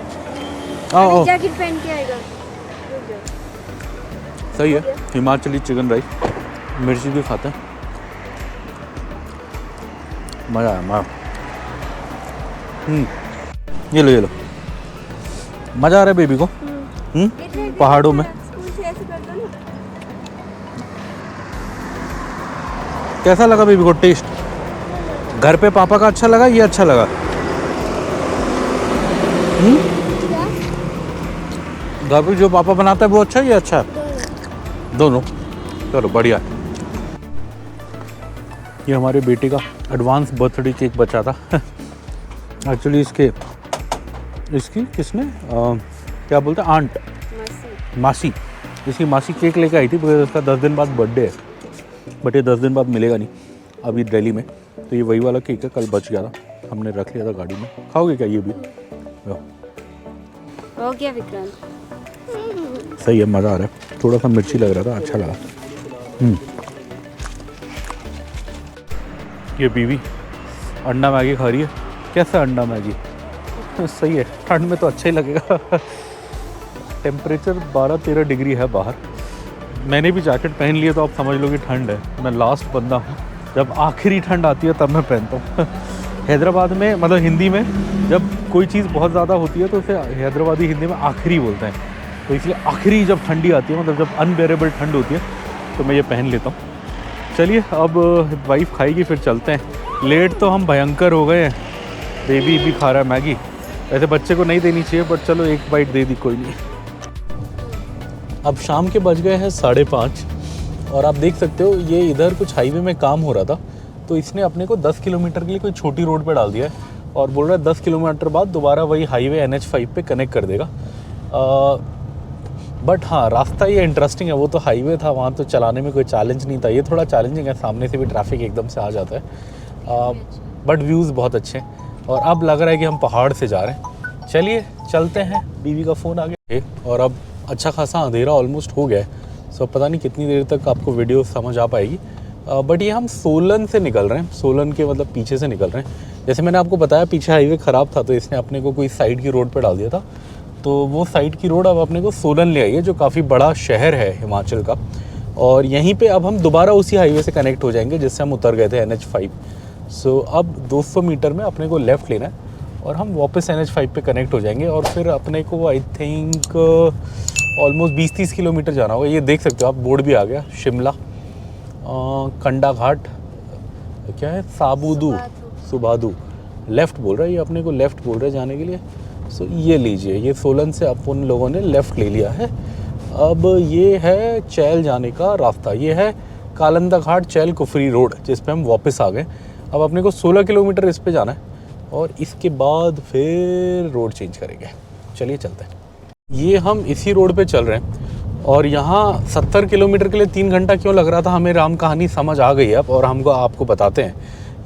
आओ आओ। जैकेट पहन के आएगा। रुक जाओ। सही है, हिमाचली चिकन राइस, मिर्ची भी खाते हैं, मज़ा आया मज़ा। ये लो मज़ा आ रहा है बेबी को। पहाड़ों में स्कूल से ऐसे कर दो ना। कैसा लगा बेबी को टेस्ट? घर पे पापा का अच्छा लगा, ये अच्छा लगा? घर पे जो पापा बनाता है वो अच्छा है, ये अच्छा है? दोनों। चलो बढ़िया। ये हमारे बेटे का एडवांस बर्थडे केक बचा था। एक्चुअली इसकी किसने क्या बोलते हैं, आंट, मासी, इसकी मासी केक लेके आई थी बिकॉज उसका 10 दिन बाद बर्थडे है। बट ये 10 दिन बाद मिलेगा नहीं अभी दिल्ली में, तो ये वही वाला केक है, कल बच गया था, हमने रख लिया था गाड़ी में। खाओगे क्या ये भी? हो गया विक्रांत। सही है, मज़ा आ रहा है। थोड़ा सा मिर्ची लग रहा था, अच्छा लगा। ये बीवी अंडा मैगी खा रही है। कैसा अंडा मैगी? सही है, ठंड में तो अच्छा ही लगेगा। टेम्परेचर 12-13 डिग्री है बाहर। मैंने भी जैकेट पहन लिया तो आप समझ लो कि ठंड है। मैं लास्ट बंदा हूँ, जब आखिरी ठंड आती है तब मैं पहनता हूँ। हैदराबाद में, मतलब हिंदी में, जब कोई चीज़ बहुत ज़्यादा होती है तो उसे हैदराबादी हिंदी में आखिरी बोलते हैं। तो इसलिए आखिरी जब ठंडी आती है, मतलब जब अनबेरेबल ठंड होती है, तो मैं ये पहन लेता हूँ। चलिए अब वाइफ खाएगी फिर चलते हैं। लेट तो हम भयंकर हो गए हैं, बेबी भी खा रहा है मैगी। वैसे बच्चे को नहीं देनी चाहिए बट चलो एक बाइट दे दी, कोई नहीं। अब शाम के बज गए हैं 5:30 और आप देख सकते हो ये इधर कुछ हाईवे में काम हो रहा था, तो इसने अपने को 10 किलोमीटर के लिए कोई छोटी रोड पे डाल दिया है और बोल रहा है 10 किलोमीटर बाद दोबारा वही हाईवे NH5 पे कनेक्ट कर देगा। बट हाँ, रास्ता ये इंटरेस्टिंग है। वो तो हाईवे था, वहाँ तो चलाने में कोई चैलेंज नहीं था। ये थोड़ा चैलेंजिंग है, सामने से भी ट्रैफिक एकदम से आ जाता है, बट व्यूज़ बहुत अच्छे हैं। और अब लग रहा है कि हम पहाड़ से जा रहे हैं। चलिए चलते हैं। बीवी का फ़ोन आ गया और अब अच्छा खासा अंधेरा ऑलमोस्ट हो गया है। सो पता नहीं कितनी देर तक आपको वीडियो समझ आ पाएगी। बट ये हम सोलन से निकल रहे हैं, सोलन के मतलब पीछे से निकल रहे हैं। जैसे मैंने आपको बताया पीछे हाईवे ख़राब था, तो इसने अपने को कोई साइड की रोड पे डाल दिया था। तो वो साइड की रोड अब अपने को सोलन ले आई है, जो काफ़ी बड़ा शहर है हिमाचल का। और यहीं पे अब हम दोबारा उसी हाईवे से कनेक्ट हो जाएंगे जिससे हम उतर गए थे NH5। सो अब 200 मीटर में अपने को लेफ़्ट लेना है और हम वापस NH5 पे कनेक्ट हो जाएंगे। और फिर अपने को आई थिंक ऑलमोस्ट 20-30 किलोमीटर जाना होगा। ये देख सकते हो आप, बोर्ड भी आ गया, शिमला, कंडा घाट, क्या है, सुबादू, लेफ़्ट बोल रहा है ये, अपने को लेफ़्ट बोल रहा है जाने के लिए। सो ये लीजिए, ये सोलन से अपन लोगों ने लेफ़्ट ले लिया है। अब ये है चैल जाने का रास्ता, ये है कालंदा घाट चैल कुफरी रोड, जिस पे हम वापस आ गए। अब अपने को 16 किलोमीटर इस पे जाना है और इसके बाद फिर रोड चेंज करेंगे। चलिए चलते हैं। ये हम इसी रोड पे चल रहे हैं और यहाँ 70 किलोमीटर के लिए 3 घंटा क्यों लग रहा था हमें, राम कहानी समझ आ गई अब और हमको आपको बताते हैं।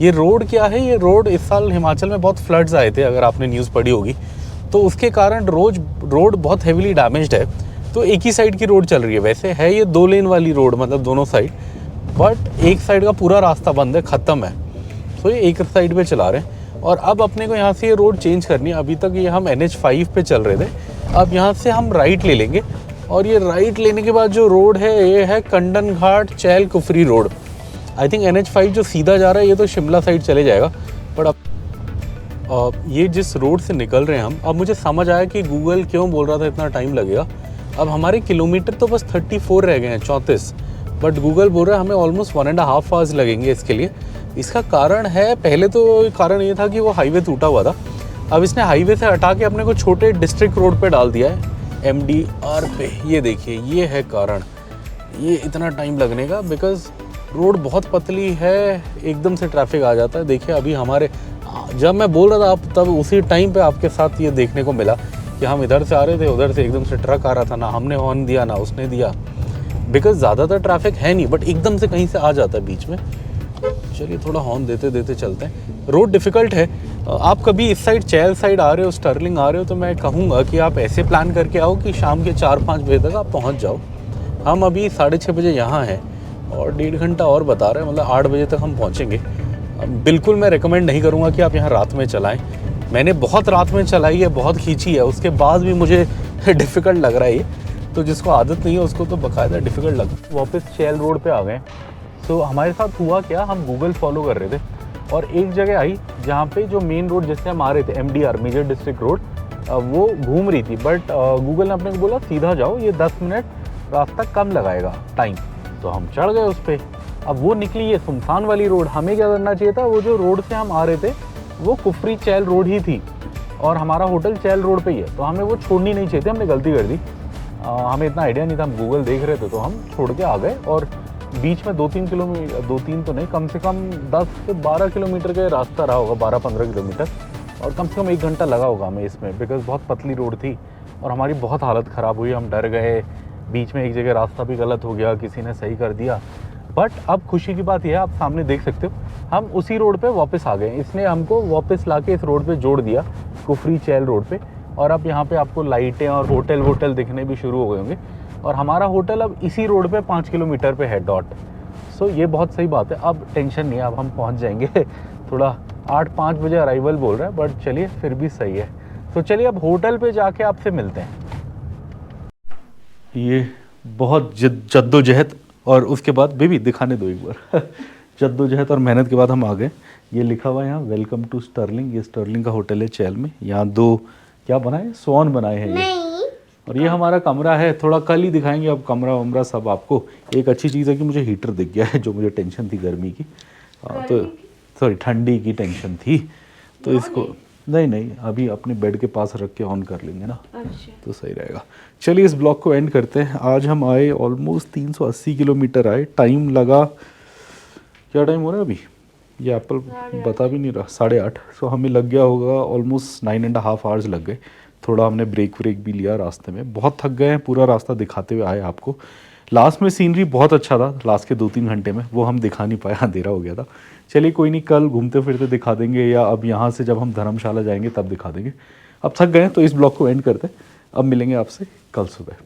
ये रोड क्या है, ये रोड इस साल हिमाचल में बहुत फ्लड्स आए थे, अगर आपने न्यूज़ पढ़ी होगी, तो उसके कारण रोड बहुत हेविली डैमेज्ड है। तो एक ही साइड की रोड चल रही है। वैसे है ये 2 लेन वाली रोड, मतलब दोनों साइड, बट एक साइड का पूरा रास्ता बंद है, ख़त्म है। तो ये एक साइड पे चला रहे हैं और अब अपने को यहाँ से ये रोड चेंज करनी है। अभी तक ये हम NH5 पे चल रहे थे, अब यहाँ से हम राइट ले लेंगे और ये राइट लेने के बाद जो रोड है ये है Kandaghat Chail Kufri road. I think NH5 जो सीधा जा रहा है ये तो शिमला साइड चले जाएगा। बट अब ये जिस रोड से निकल रहे हैं हम, अब मुझे समझ आया कि गूगल क्यों बोल रहा था इतना टाइम लगेगा। अब हमारे किलोमीटर तो बस 34 रह गए हैं, 34, बट गूगल बोल रहा है हमें ऑलमोस्ट 1.5 आवर्स लगेंगे इसके लिए। इसका कारण है, पहले तो कारण ये था कि वो हाईवे टूटा हुआ था, अब इसने हाईवे से हटा के अपने को छोटे डिस्ट्रिक्ट रोड पे डाल दिया है, MDR पे। ये देखिए, ये है कारण, ये इतना टाइम लगने का, बिकॉज रोड बहुत पतली है, एकदम से ट्रैफिक आ जाता है। देखिए अभी हमारे, जब मैं बोल रहा था आप, तब उसी टाइम पे आपके साथ ये देखने को मिला कि हम इधर से आ रहे थे, उधर से एकदम से ट्रक आ रहा था, ना हमने हॉर्न दिया ना उसने दिया, बिकॉज ज़्यादातर ट्रैफिक है नहीं, बट एकदम से कहीं से आ जाता है बीच में। चलिए थोड़ा हॉर्न देते देते चलते हैं। रोड डिफ़िकल्ट है। आप कभी इस साइड चैल साइड आ रहे हो, स्टर्लिंग आ रहे हो, तो मैं कहूँगा कि आप ऐसे प्लान करके आओ कि शाम के 4-5 बजे तक आप पहुँच जाओ। हम अभी 6:30 बजे यहाँ हैं और 1.5 घंटा और बता रहे हैं, मतलब 8 बजे तक हम पहुँचेंगे। बिल्कुल मैं रेकमेंड नहीं करूँगा कि आप यहाँ रात में चलाएँ। मैंने बहुत रात में चलाई है, बहुत खींची है, उसके बाद भी मुझे डिफ़िकल्ट लग रहा है ये। तो जिसको आदत नहीं है उसको तो बाकायदा डिफ़िकल्ट लग। वापस चैल रोड पे आ गए। तो हमारे साथ हुआ क्या, हम गूगल फॉलो कर रहे थे और एक जगह आई जहाँ पे जो मेन रोड जिससे हम आ रहे थे, MDR मेजर डिस्ट्रिक्ट रोड, वो घूम रही थी, बट गूगल ने अपने को बोला सीधा जाओ, ये 10 मिनट रास्ता कम लगाएगा टाइम। तो हम चढ़ गए उस पर। अब वो निकली ये सुनसान वाली रोड। हमें क्या करना चाहिए था, वो जो रोड से हम आ रहे थे वो कुफरी चैल रोड ही थी और हमारा होटल चैल रोड पे ही है, तो हमें वो छोड़नी नहीं चाहिए थी, हमने गलती कर दी। हमें इतना आइडिया नहीं था, हम गूगल देख रहे थे तो हम छोड़ के आ गए। और बीच में 2-3 किलोमीटर, 2-3 तो नहीं, कम से कम 10 से 12 किलोमीटर का रास्ता रहा होगा, 12-15 किलोमीटर, और कम से कम 1 घंटा लगा होगा हमें इसमें, बिकॉज बहुत पतली रोड थी और हमारी बहुत हालत ख़राब हुई। हम डर गए, बीच में एक जगह रास्ता भी गलत हो गया, किसी ने सही कर दिया। बट अब खुशी की बात यह है, आप सामने देख सकते हो, हम उसी रोड पे वापस आ गए। इसने हमको वापस लाके इस रोड पे जोड़ दिया, कुफरी चैल रोड पे। और अब यहाँ पे आपको लाइटें और होटल दिखने भी शुरू हो गए होंगे। और हमारा होटल अब इसी रोड पे 5 किलोमीटर पे है, डॉट। सो ये बहुत सही बात है, अब टेंशन नहीं है, अब हम पहुँच जाएंगे। थोड़ा 8-5 बजे अराइवल बोल रहा है, बट चलिए फिर भी सही है। तो चलिए अब होटल पे जाके आपसे मिलते हैं। ये बहुत जद्दोजहद और उसके बाद बेबी दिखाने दो एक बार। जद्दोजहद और मेहनत के बाद हम आ गए। ये लिखा हुआ है यहाँ, वेलकम टू स्टर्लिंग। ये स्टर्लिंग का होटल है चैल में। यहाँ 2 क्या बनाए, स्वान बनाए हैं ये। और ये हमारा कमरा है, थोड़ा कल ही दिखाएंगे अब कमरा वमरा सब आपको। एक अच्छी चीज़ है कि मुझे हीटर दिख गया है, जो मुझे टेंशन थी गर्मी की, तो सॉरी ठंडी की टेंशन थी, तो इसको नहीं अभी अपने बेड के पास रख के ऑन कर लेंगे ना, तो सही रहेगा। चलिए इस ब्लॉग को एंड करते हैं। आज हम आए ऑलमोस्ट 380 किलोमीटर आए। टाइम लगा, क्या टाइम हो रहा है अभी, ये एप्पल बता भी नहीं रहा, 8:30। सो हमें लग गया होगा ऑलमोस्ट 9.5 आवर्स लग गए। थोड़ा हमने ब्रेक भी लिया रास्ते में, बहुत थक गए हैं, पूरा रास्ता दिखाते हुए आए आपको। लास्ट में सीनरी बहुत अच्छा था, लास्ट के 2-3 घंटे में, वो हम दिखा नहीं पाए, अंधेरा हो गया था। चलिए कोई नहीं, कल घूमते फिरते दिखा देंगे, या अब यहाँ से जब हम धर्मशाला जाएंगे तब दिखा देंगे। अब थक गए तो इस ब्लॉग को एंड करते हैं। अब मिलेंगे आपसे कल सुबह।